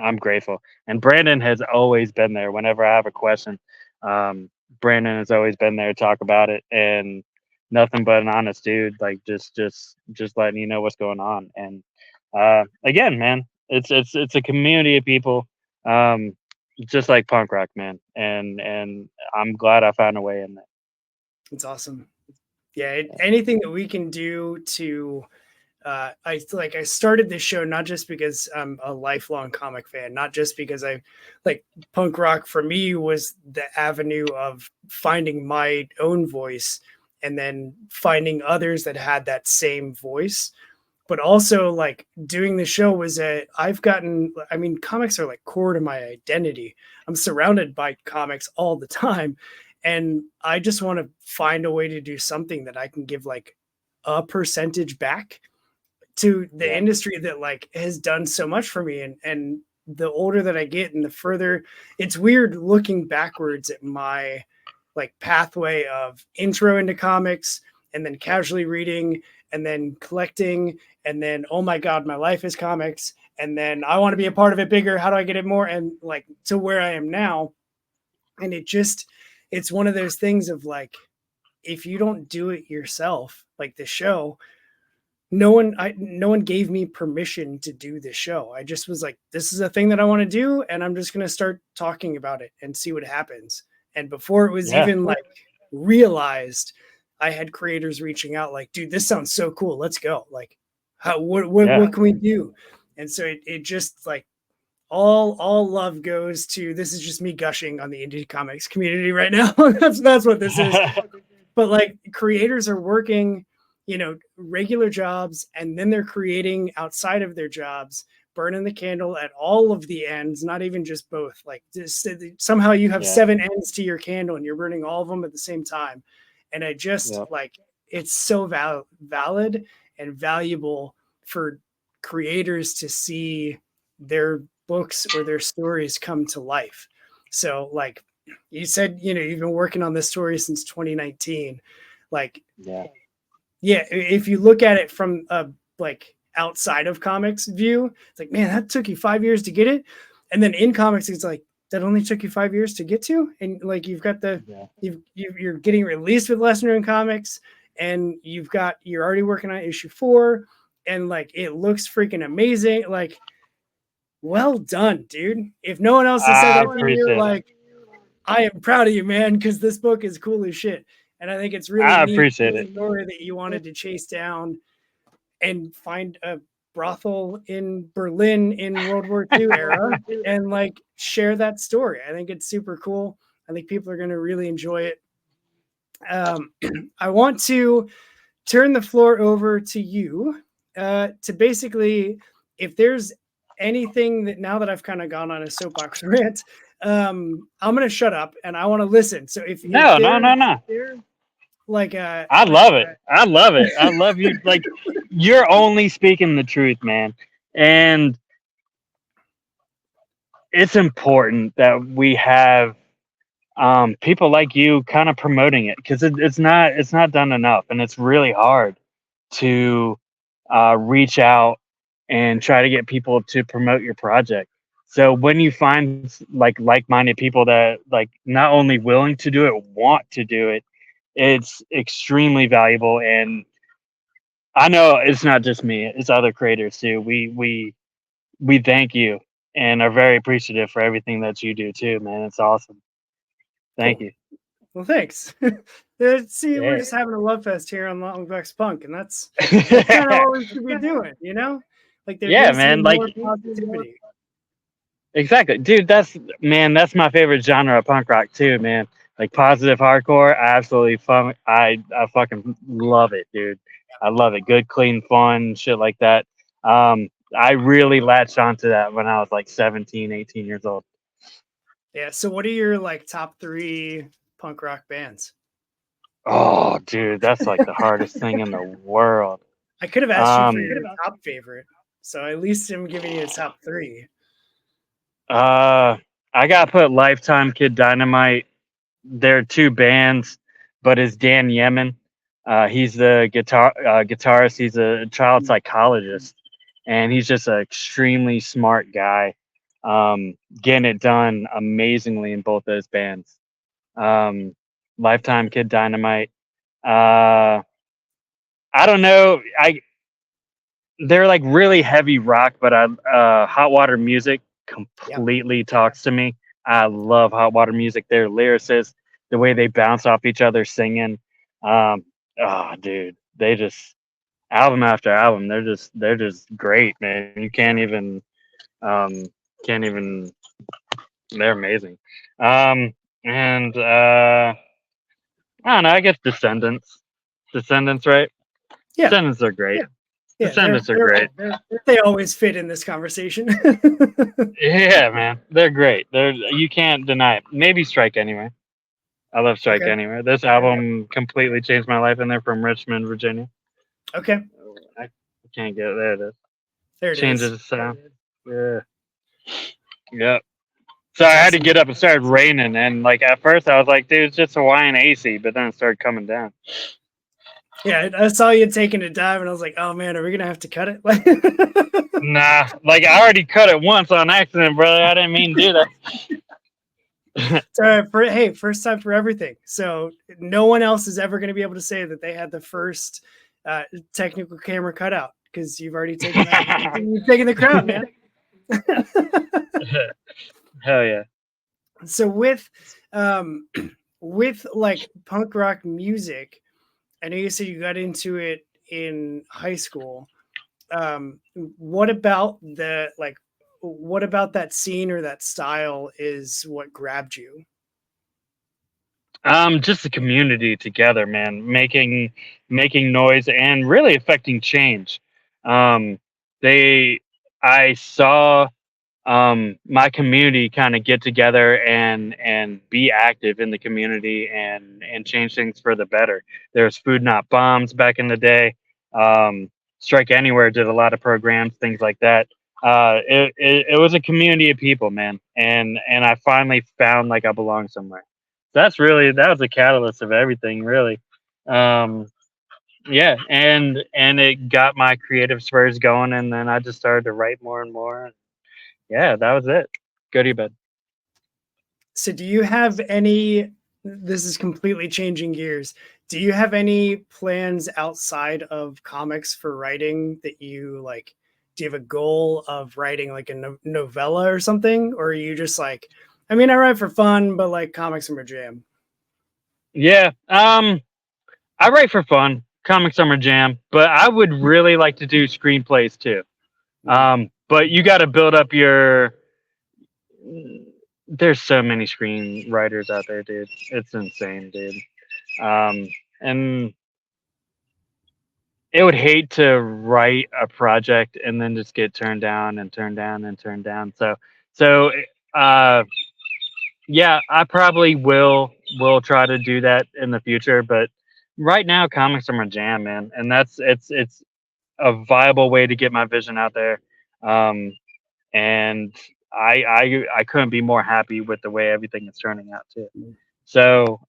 I'm grateful. And Brandon has always been there whenever I have a question. Um, Brandon has always been there to talk about it, and nothing but an honest dude. Like just letting you know what's going on. And again, man, it's a community of people, um, just like punk rock, man. And I'm glad I found a way in there. It's awesome. Yeah, anything that we can do to I started this show not just because I'm a lifelong comic fan, not just because I like punk rock for me was the avenue of finding my own voice and then finding others that had that same voice. But also like doing the show was a I've gotten, I mean, comics are like core to my identity. I'm surrounded by comics all the time. And I just want to find a way to do something that I can give like a percentage back to the Yeah, industry that like has done so much for me. And the older that I get and the further, it's weird looking backwards at my like pathway of intro into comics and then casually reading and then collecting and then oh my god, my life is comics, and then I want to be a part of it bigger, how do I get it more, and like to where I am now. And it's one of those things of like, if you don't do it yourself, like the show, no one gave me permission to do this show. I just was like, this is a thing that I want to do, and I'm just going to start talking about it and see what happens. And before it was yeah, even like realized, I had creators reaching out like, dude, this sounds so cool, let's go. Like, how yeah. what can we do? And so it just like all love goes to, this is just me gushing on the indie comics community right now. That's what this is. But like creators are working, regular jobs, and then they're creating outside of their jobs, burning the candle at all of the ends, not even just both. Like just, somehow you have Yeah, 7 ends to your candle and you're burning all of them at the same time. And I just yeah, like, it's so valid and valuable for creators to see their books or their stories come to life. So like you said, you've been working on this story since 2019. Like, yeah. yeah, if you look at it from a like outside of comics view, it's like, man, that took you 5 years to get it. And then in comics, it's like, that only took you 5 years to get to. And like, you've got Yeah. you're getting released with Lesser Known Comics, and you're already working on issue 4, and like, it looks freaking amazing. Like, well done, dude. If no one else has said I that to you, appreciate it. like, I am proud of you, man, because this book is cool as shit. And I think it's really I neat appreciate it. story that you wanted to chase down and find a brothel in Berlin in World War II era and like share that story. I think it's super cool. I think people are going to really enjoy it. Um, I want to turn the floor over to you. to basically, if there's anything that now that I've kind of gone on a soapbox rant, I'm gonna shut up and I want to listen. So if No, no, there's no, no. like I love it. I love it. I love you. Like, you're only speaking the truth, man. And it's important that we have people like you kind of promoting it, because it's not done enough, and it's really hard to reach out and try to get people to promote your project. So when you find like-minded people that like not only willing to do it, want to do it, it's extremely valuable. And I know it's not just me; it's other creators too. We thank you and are very appreciative for everything that you do too, man. It's awesome. Thank cool. you. Well, thanks. See, we're Yeah. just having a love fest here on Long Vex Punk, and that's kind of what we should be doing, you know? Like there Yeah, needs to be man. Like, more positivity. exactly, dude. That's my favorite genre of punk rock too, man. Like positive hardcore. I absolutely fun. I fucking love it, dude. I love it. Good, clean, fun shit like that. I really latched onto that when I was like 17, 18 years old. Yeah. So, what are your like top three punk rock bands? Oh, dude, that's like the hardest thing in the world. I could have asked you for Um, your top favorite, so at least I'm giving you a top three. uh, I got to put Lifetime, Kid Dynamite. They're two bands, but it's Dan Yemin. He's the guitarist. He's a child psychologist, and he's just an extremely smart guy. Getting it done amazingly in both those bands. Um, Lifetime, Kid Dynamite. Uh, I don't know. They're like really heavy rock, but Hot Water Music Yep. completely talks to me. I love Hot Water Music. Their lyricists, the way they bounce off each other singing. Oh, dude, they just album after album. They're just great, man. You um, can't even. They're amazing. And I don't know. I guess Descendants, right? Yeah. Descendants are great. Yeah. Descendants are great. They always fit in this conversation. Yeah, man, they're great. You can't deny it. Maybe Strike Anywhere. I love Strike Okay. Anywhere. This album completely changed my life, and they're from Richmond, Virginia. Okay. I can't get there. It is. There it Changes is. the sound. Yeah. Yep. So I had to Awesome. get up. It started raining, and like at first I was like, "Dude, it's just Hawaiian AC," but then it started coming down. Yeah, I saw you taking a dive, and I was like, "Oh man, are we gonna have to cut it?" Nah, like I already cut it once on accident, brother. I didn't mean to do that. Hey, first time for everything. So no one else is ever going to be able to say that they had the first technical camera cutout because you've already taken that. You've taken the crown, man. Hell yeah. So um, with like punk rock music, I know you said you got into it in high school. What about what about that scene or that style is what grabbed you? Just the community together, man, making noise and really affecting change. Um, they, I saw my community kind of get together and be active in the community and change things for the better. There's Food Not Bombs back in the day. Strike Anywhere did a lot of programs, things like that. It was a community of people, man, and I finally found like I belong somewhere. That was the catalyst of everything, really. Um, yeah, and it got my creative spurs going, and then I just started to write more and more. Yeah, that was it. Goodie bed. So do you have any, this is completely changing gears. Do you have any plans outside of comics for writing that you like? Do you have a goal of writing like a novella or something? Or are you just like, I mean, I write for fun, but like comics are my jam. Yeah, I write for fun, comic summer jam, but I would really like to do screenplays too. Mm. But you got to build up your. There's so many screenwriters out there, dude. It's insane, dude. Um, and it would hate to write a project and then just get turned down and turned down and turned down. So uh, yeah, I probably will try to do that in the future, but right now comics are my jam, man, and it's a viable way to get my vision out there. Um, and I couldn't be more happy with the way everything is turning out too. So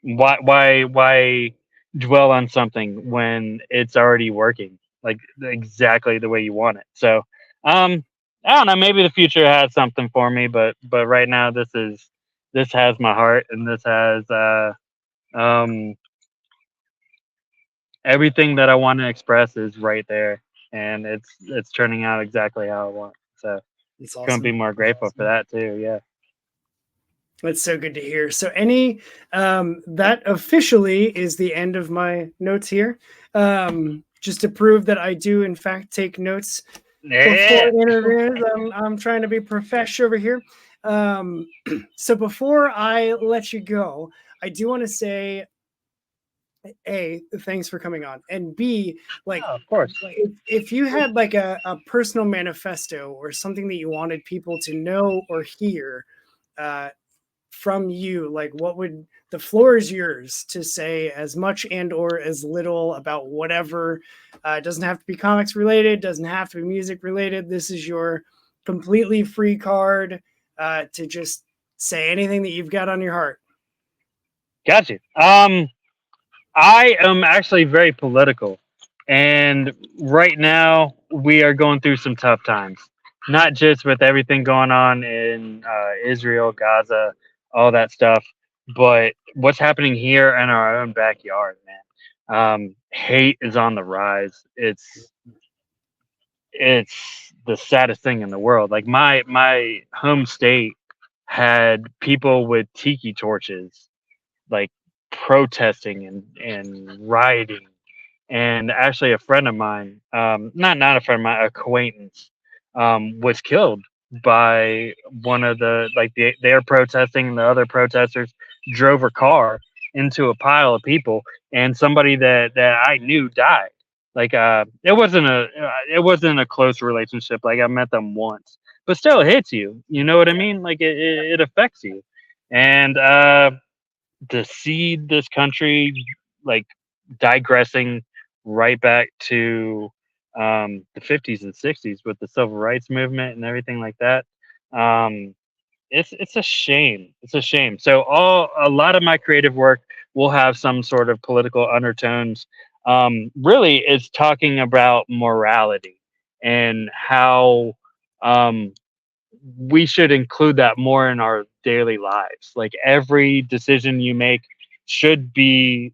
why dwell on something when it's already working like exactly the way you want it? So um, I don't know. Maybe the future has something for me, but right now this has my heart and this has um, everything that I want to express is right there, and it's turning out exactly how I want. So It's couldn't be awesome. more It's grateful for awesome. that too. Yeah. That's so good to hear. So any that officially is the end of my notes here. Just to prove that I do in fact take notes before Yeah. interviews. I'm trying to be professional over here. Um, so before I let you go, I do want to say A, thanks for coming on. And B, like Oh, of course. if you had like a personal manifesto or something that you wanted people to know or hear, uh, from you, like what would the floor is yours to say as much and or as little about whatever. It doesn't have to be comics related, doesn't have to be music related. This is your completely free card to just say anything that you've got on your heart. Got you. I am actually very political, and right now we are going through some tough times. Not just with everything going on in Israel, Gaza, all that stuff, but what's happening here in our own backyard, man. Hate is on the rise. It's the saddest thing in the world. Like my home state had people with tiki torches like protesting and rioting. And actually, a friend of mine, not a friend of mine, acquaintance, was killed by one of the like they're protesting. And the other protesters drove her car into a pile of people, and somebody that I knew died. Like it wasn't a close relationship. Like I met them once, but still it hits you. You know what I mean? Like it affects you, and to see this country like digressing right back to the 50s and 60s with the civil rights movement and everything like that. Um, it's a shame. It's a shame. So a lot of my creative work will have some sort of political undertones. Really, it's talking about morality and how um, we should include that more in our daily lives. Like every decision you make should be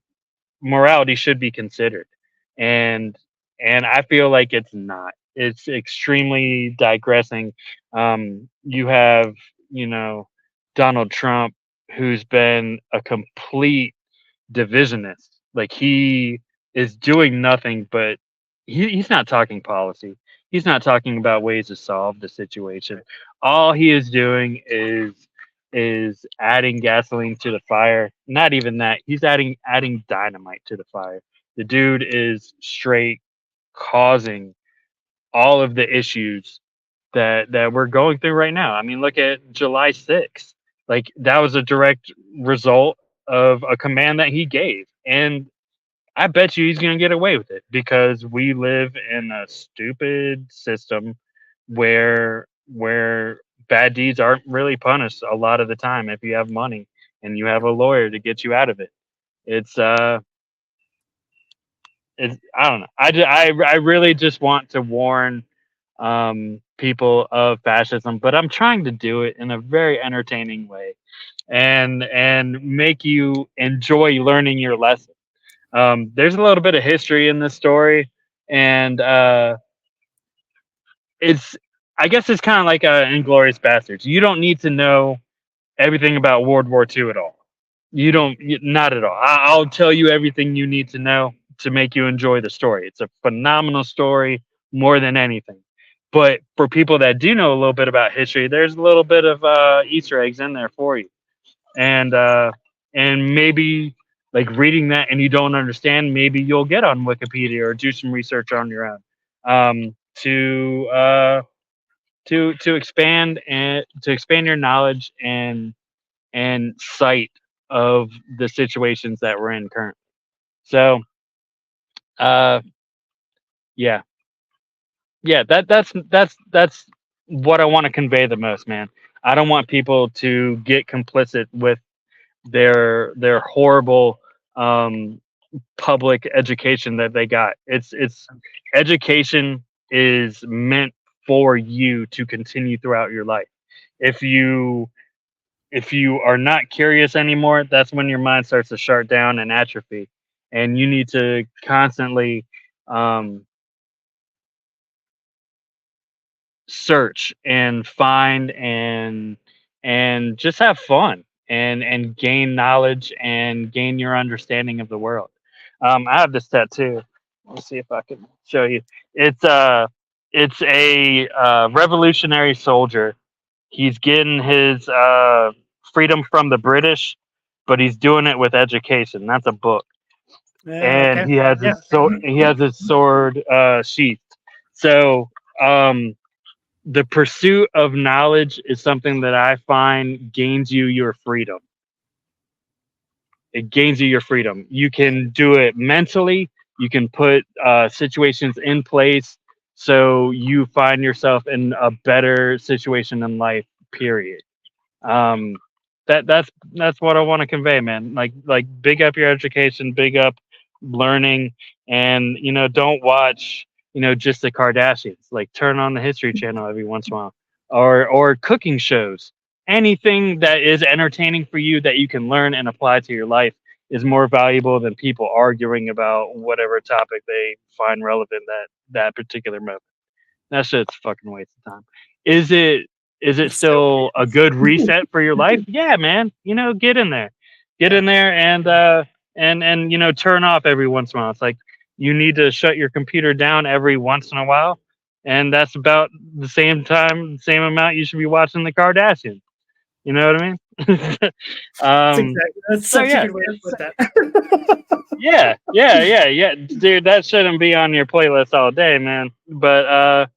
morality should be considered. And I feel like it's not. It's extremely digressing. You have, you know, Donald Trump who's been a complete divisionist. Like he is doing nothing but he's not talking policy. He's not talking about ways to solve the situation. All he is doing is adding gasoline to the fire. Not even that. He's adding dynamite to the fire. The dude is straight causing all of the issues that we're going through right now. I mean, look at July 6th. Like that was a direct result of a command that he gave. And I bet you he's going to get away with it because we live in a stupid system where bad deeds aren't really punished a lot of the time if you have money and you have a lawyer to get you out of it. It's it's I don't know. I really just want to warn people of fascism, but I'm trying to do it in a very entertaining way and make you enjoy learning your lesson. There's a little bit of history in this story, and it's I guess it's kind of like Inglorious Bastards. You don't need to know everything about World War II at all. You don't, not at all. I'll tell you everything you need to know to make you enjoy the story. It's a phenomenal story more than anything. But for people that do know a little bit about history, there's a little bit of Easter eggs in there for you, and maybe like reading that and you don't understand, maybe you'll get on Wikipedia or do some research on your own, to expand your knowledge and sight of the situations that we're in currently. So, uh, yeah, yeah, that's what I want to convey the most, man. I don't want people to get complicit with their horrible um, public education that they got. It's education is meant for you to continue throughout your life. If you are not curious anymore, that's when your mind starts to shut down and atrophy, and you need to constantly um, search and find and just have fun and gain knowledge and gain your understanding of the world. I have this tattoo. Let's see if I can show you. It's it's a revolutionary soldier. He's getting his freedom from the British, but he's doing it with education. That's a book, Yeah, and okay. he has Yeah. his sword. He has his sword sheathed. So um, the pursuit of knowledge is something that I find gains you your freedom. It gains you your freedom. You can do it mentally. You can put situations in place so you find yourself in a better situation in life. Period. um that's what I want to convey, man. Like big up your education, big up learning, and don't watch just the Kardashians. Like turn on the History Channel every once in a while, or cooking shows. Anything that is entertaining for you that you can learn and apply to your life is more valuable than people arguing about whatever topic they find relevant that particular moment. That shit's fucking waste of time. Is it is it It so still a is. good reset for your life? Yeah, man. Get in there. Get Yeah. in there and turn off every once in a while. It's like you need to shut your computer down every once in a while. And that's about the same time, same amount you should be watching the Kardashians. You know what I mean? That's So such a yeah, good way to put that. yeah, dude. That shouldn't be on your playlist all day, man. But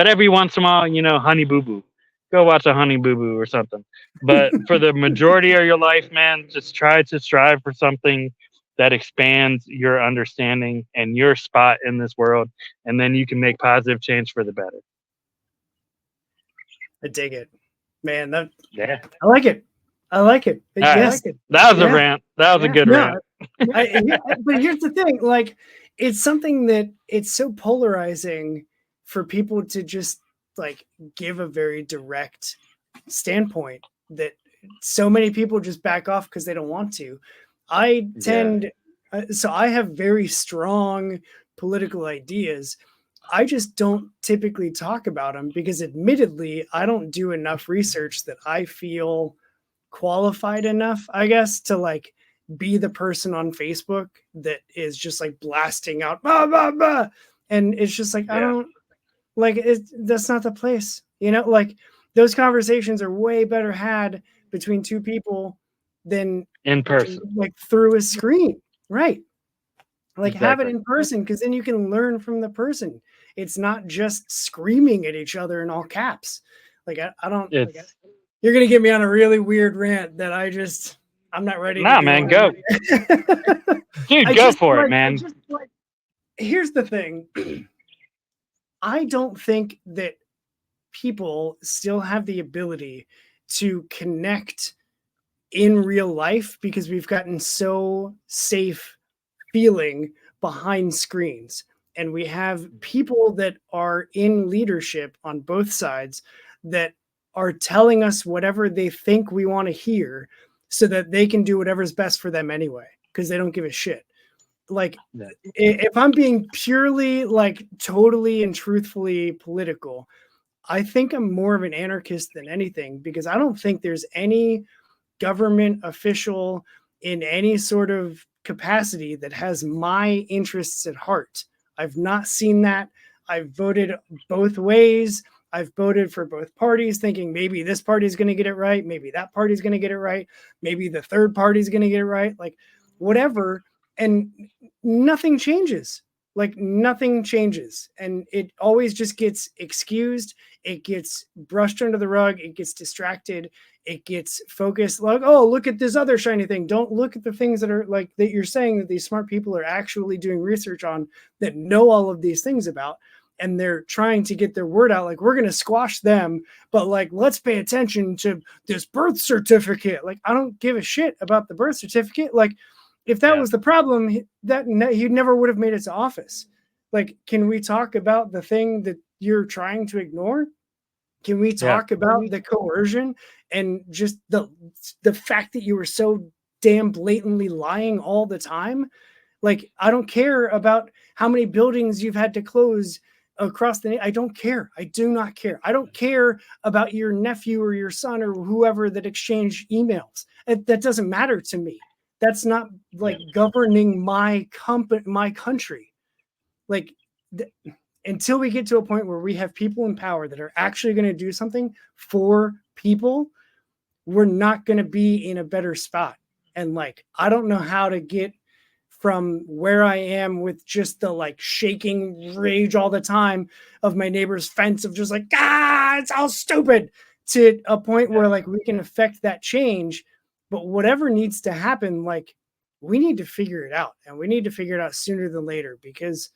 every once in a while, Honey Boo Boo, go watch a Honey Boo Boo or something. But for the majority of your life, man, just try to strive for something that expands your understanding and your spot in this world, and then you can make positive change for the better. I dig it, man. That Yeah. I like it. I like it. All right. Yes. That was a Yeah. rant. That was a good No. rant. But here's the thing, like it's something that it's so polarizing for people to just like give a very direct standpoint that so many people just back off because they don't want to. I Yeah. tend so I have very strong political ideas. I just don't typically talk about them because admittedly I don't do enough research that I feel qualified enough, I guess, to like be the person on Facebook that is just like blasting out blah blah blah. And it's just like I Yeah. don't like it, that's not the place. Like those conversations are way better had between two people than In person. like through a screen. Right. Like have it Exactly. in person because then you can learn from the person. It's not just screaming at each other in all caps. Like I don't It's you're gonna get me on a really weird rant that I'm not ready to nah, do man. Go, it. dude. I Go just for it, like man. here's the thing. I don't think that people still have the ability to connect in real life because we've gotten so safe feeling behind screens. And we have people that are in leadership on both sides that are telling us whatever they think we want to hear so that they can do whatever's best for them anyway, because they don't give a shit. Like, Yeah. if I'm being purely, like, totally and truthfully political, I think I'm more of an anarchist than anything because I don't think there's any government official in any sort of capacity that has my interests at heart. I've not seen that. I've voted both ways. I've voted for both parties, thinking maybe this party is going to get it right. Maybe that party is going to get it right. Maybe the third party is going to get it right. Like, whatever, and nothing changes. Like nothing changes, and it always just gets excused. It gets brushed under the rug. It gets distracted. It gets focused. Like, oh, look at this other shiny thing. Don't look at the things that are like that you're saying that these smart people are actually doing research on, that know all of these things about, and they're trying to get their word out. Like, we're going to squash them, but like, let's pay attention to this birth certificate. Like, I don't give a shit about the birth certificate. Like, if that Yeah. was the problem, that he never would have made it to office. Like, can we talk about the thing that you're trying to ignore? Can we Yeah. talk about the coercion and just the fact that you were so damn blatantly lying all the time? Like, I don't care about how many buildings you've had to close across the. I don't care. I do not care. I don't care about your nephew or your son or whoever that exchanged emails. That doesn't matter to me. That's not Yeah. like governing my country. Like, th- until we get to a point where we have people in power that are actually going to do something for people, we're not going to be in a better spot. And like, I don't know how to get from where I am with just the like shaking rage all the time of my neighbor's fence of just like, it's all stupid, to a point Yeah. where like we can affect that change. But whatever needs to happen, like, we need to figure it out, and we need to figure it out sooner than later, because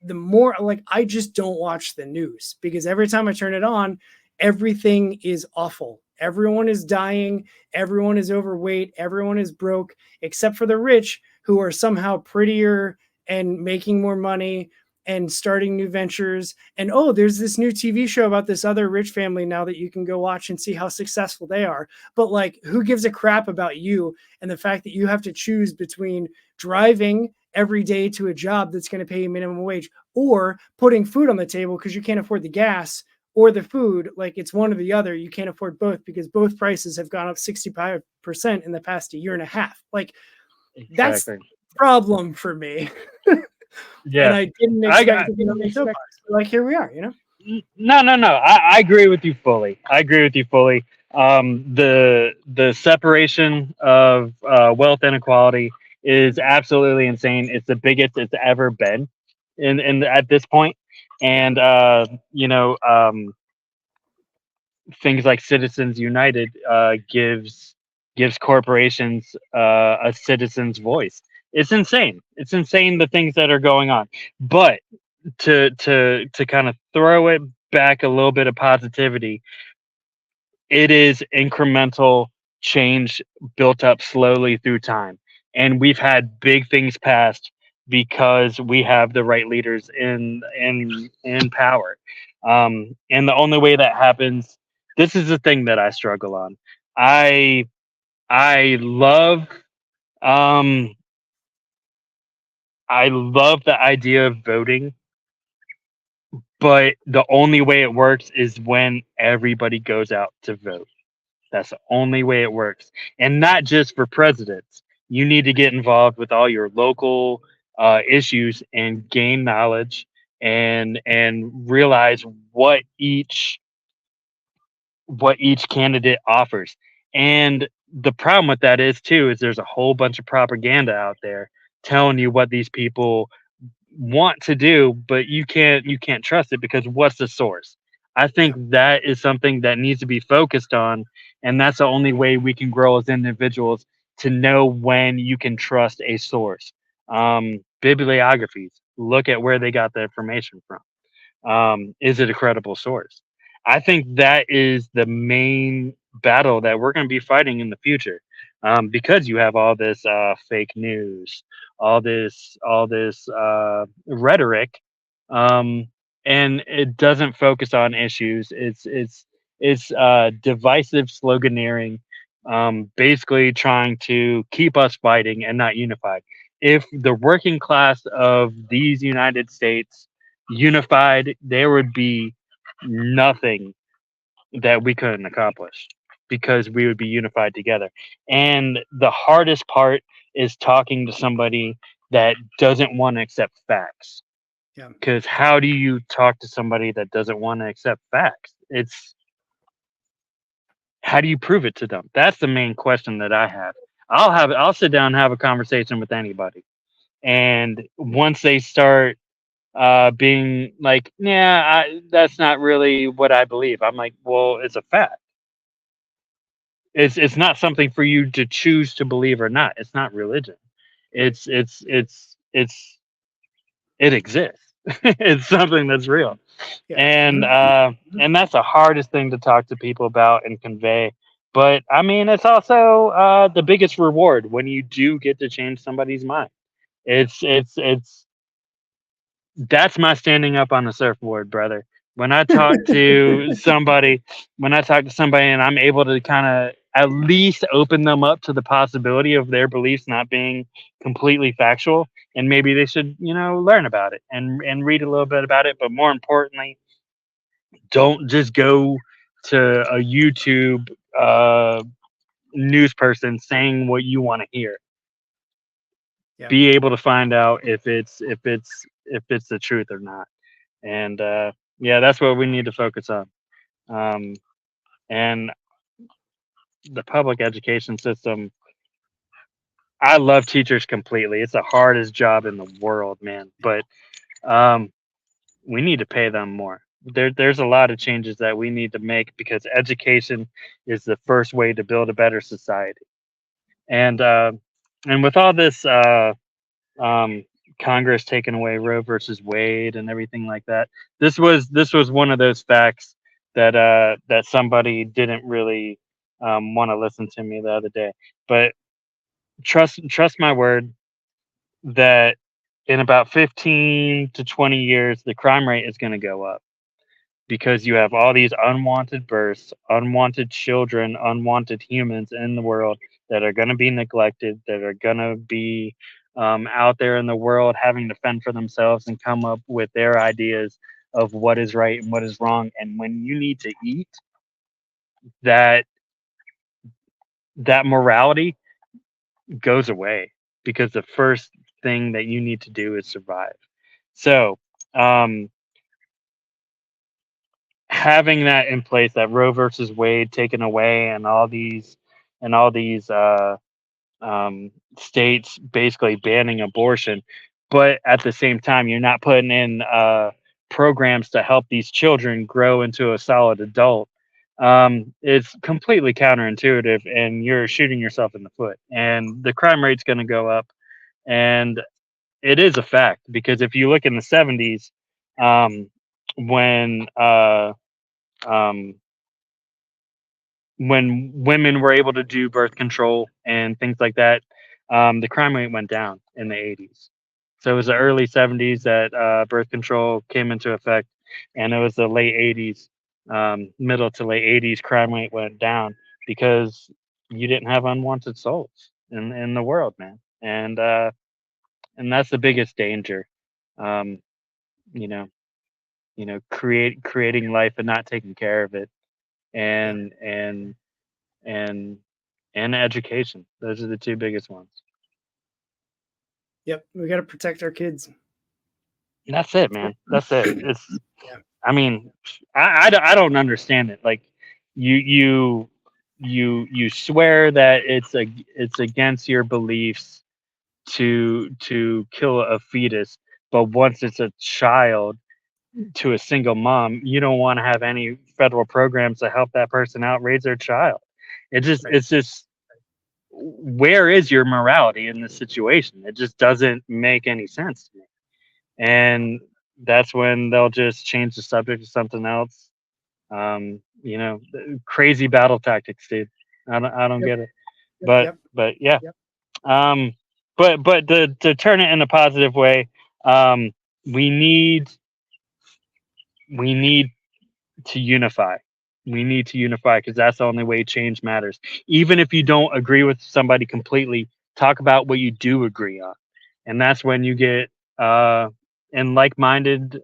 the more, like, I just don't watch the news, because every time I turn it on, everything is awful. Everyone is dying, everyone is overweight, everyone is broke, except for the rich, who are somehow prettier and making more money and starting new ventures. And oh, there's this new TV show about this other rich family now that you can go watch and see how successful they are. But like, who gives a crap about you and the fact that you have to choose between driving every day to a job that's going to pay you minimum wage, or putting food on the table because you can't afford the gas or the food? Like, it's one or the other. You can't afford both, because both prices have gone up 65% in the past year and a half. Like, that's Exactly. the problem for me. And Yeah. I didn't I expect got. to be on these soapbox. Like, here we are. No, no, no. I agree with you fully. I agree with you fully. The separation of wealth inequality is absolutely insane. It's the biggest it's ever been in at this point. And you know, things like Citizens United gives corporations a citizen's voice. It's insane. It's insane the things that are going on. But to kind of throw it back a little bit of positivity, it is incremental change built up slowly through time, and we've had big things passed because we have the right leaders in power. And the only way that happens, this is the thing that I struggle on. I i love um I love the idea of voting, but the only way it works is when everybody goes out to vote. That's the only way it works. And not just for presidents. You need to get involved with all your local issues and gain knowledge and realize what each candidate offers. And the problem with that is too is there's a whole bunch of propaganda out there telling you what these people want to do, but you can't trust it because what's the source? I Yeah. think that is something that needs to be focused on, and that's the only way we can grow as individuals to know when you can trust a source. Bibliographies, look at where they got the information from. Is it a credible source? I think that is the main battle that we're going to be fighting in the future, because you have all this fake news, all this rhetoric, um, and it doesn't focus on issues. It's divisive sloganeering, basically trying to keep us fighting and not unified. If the working class of these United States unified, there would be nothing that we couldn't accomplish because we would be unified together. And the hardest part is talking to somebody that doesn't want to accept facts. Yeah. Because how do you talk to somebody that doesn't want to accept facts? It's how do you prove it to them? That's the main question that I have. I'll sit down and have a conversation with anybody. And once they start being like, yeah, that's not really what I believe. I'm like, well, it's a fact. It's not something for you to choose to believe or not. It's not religion. Right. It's it exists. It's something that's real. Yeah. And and that's the hardest thing to talk to people about and convey. But I mean, it's also the biggest reward when you do get to change somebody's mind. It's that's my standing up on the surfboard, brother. When I talk to somebody, when I talk to somebody and I'm able to kind of at least open them up to the possibility of their beliefs not being completely factual, and maybe they should, learn about it and read a little bit about it, but more importantly, don't just go to a YouTube news person saying what you want to hear. Yeah. Be able to find out if it's the truth or not. And yeah, that's what we need to focus on. Um, and the public education system, I love teachers completely. It's the hardest job in the world, man. But um, we need to pay them more. There's a lot of changes that we need to make because education is the first way to build a better society. And and with all this um, Congress taking away Roe versus Wade and everything like that. This was one of those facts that somebody didn't really want to listen to me the other day. But trust my word that in about 15 to 20 years, the crime rate is going to go up because you have all these unwanted births, unwanted children, unwanted humans in the world that are going to be neglected, that are going to be out there in the world having to fend for themselves and come up with their ideas of what is right and what is wrong. And when you need to eat, that that morality goes away because the first thing that you need to do is survive. So, um, having that in place, that Roe versus Wade taken away, and all these states basically banning abortion, but at the same time, you're not putting in programs to help these children grow into a solid adult. It's completely counterintuitive, and you're shooting yourself in the foot. And the crime rate's going to go up, and it is a fact because if you look in the 70s, um, when um, when women were able to do birth control and things like that, the crime rate went down in the 80s. So it was the early 70s that birth control came into effect, and it was the late 80s, middle to late 80s, crime rate went down because you didn't have unwanted souls in the world, man. And that's the biggest danger. Um, you know, creating life and not taking care of it, Yeah. and and and and education. Those are the two biggest ones. Yep. We got to protect our kids. And that's it, man. That's it. It's. Yeah. I mean, I don't understand it. Like, you swear that it's against your beliefs to kill a fetus, but once it's a child to a single mom, you don't want to have any federal programs to help that person out raise their child. Right. It's just, where is your morality in this situation? It just doesn't make any sense to me. And that's when they'll just change the subject to something else. Crazy battle tactics, dude. I don't Yep. get it. Yep. But Yep. but yeah. Yep. Um, but to turn it in a positive way, um, we need we need to unify. We need to unify because that's the only way change matters. Even if you don't agree with somebody completely, talk about what you do agree on, and that's when you get in like-minded,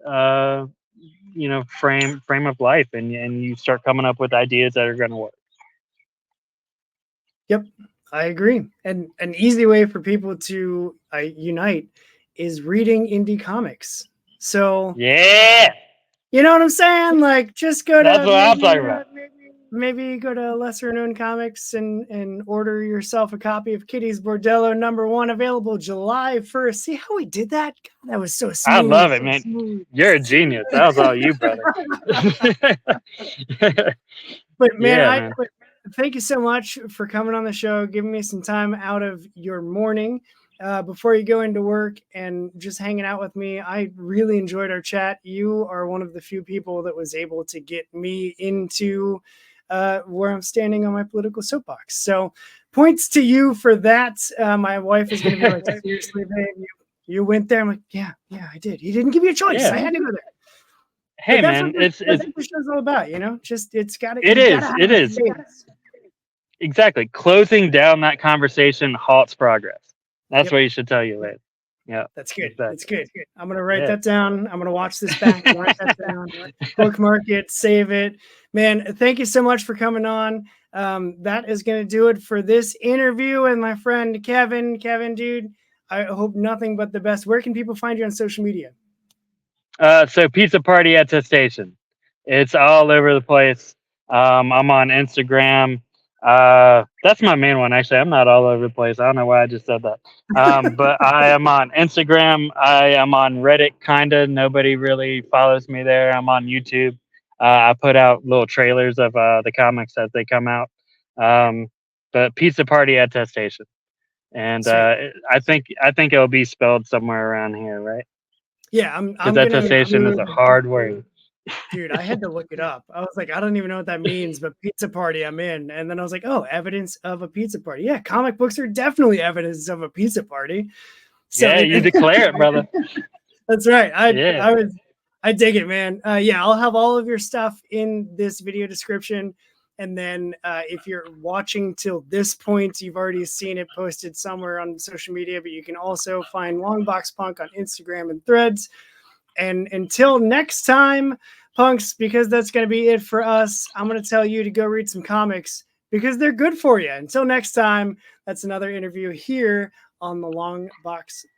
frame of life, and you start coming up with ideas that are going to work. Yep. I agree. And an easy way for people to unite is reading indie comics. So, Yeah, you know what I'm saying? Like, just go that's to what I'm maybe talking about. maybe go to Lesser Known Comics and order yourself a copy of Kitty's Bordello #1, available July 1st. See how we did that? God, that was so I smooth. love it, man. You're a genius. That was all you, brother. But man, Yeah, man. thank you so much for coming on the show, giving me some time out of your morning before you go into work and just hanging out with me. I really enjoyed our chat. You are one of the few people that was able to get me into where I'm standing on my political soapbox. So points to you for that. My wife is going to be like, seriously, babe, you went there. I'm like, yeah, I did. He didn't give me a choice. Yeah. I had to go there. Hey, But that's man, what the show's all about, you know. Just you gotta it have is faith. exactly closing down that conversation halts progress. That's Yep. what you should tell you later. Yeah, That's good. exactly. That's good. I'm gonna write Yeah. that down. I'm gonna watch this back, write that down, bookmark it, save it. Man, thank you so much for coming on. That is gonna do it for this interview with my friend Kevin. Kevin, dude, I hope nothing but the best. Where can people find you on social media? So pizza party attestation. It's all over the place. I'm on Instagram. That's my main one, actually. I'm not all over the place. I don't know why I just said that. But I am on Instagram. I am on Reddit, kinda. Nobody really follows me there. I'm on YouTube. I put out little trailers of the comics as they come out. But pizza party attestation, and I think it'll be spelled somewhere around here, right? Yeah, I'm Because gonna attestation is a include. hard word. Dude, I had to look it up. I was like, I don't even know what that means, but pizza party, I'm in. And then I was like, oh, evidence of a pizza party. Yeah, comic books are definitely evidence of a pizza party. So Yeah, you declare it, brother. that's right. Yeah. I dig it, man. Yeah, I'll have all of your stuff in this video description. And then if you're watching till this point, you've already seen it posted somewhere on social media, but you can also find Longbox Punk on Instagram and Threads. And until next time, punks, because that's going to be it for us, I'm going to tell you to go read some comics because they're good for you. Until next time, that's another interview here on the Long Box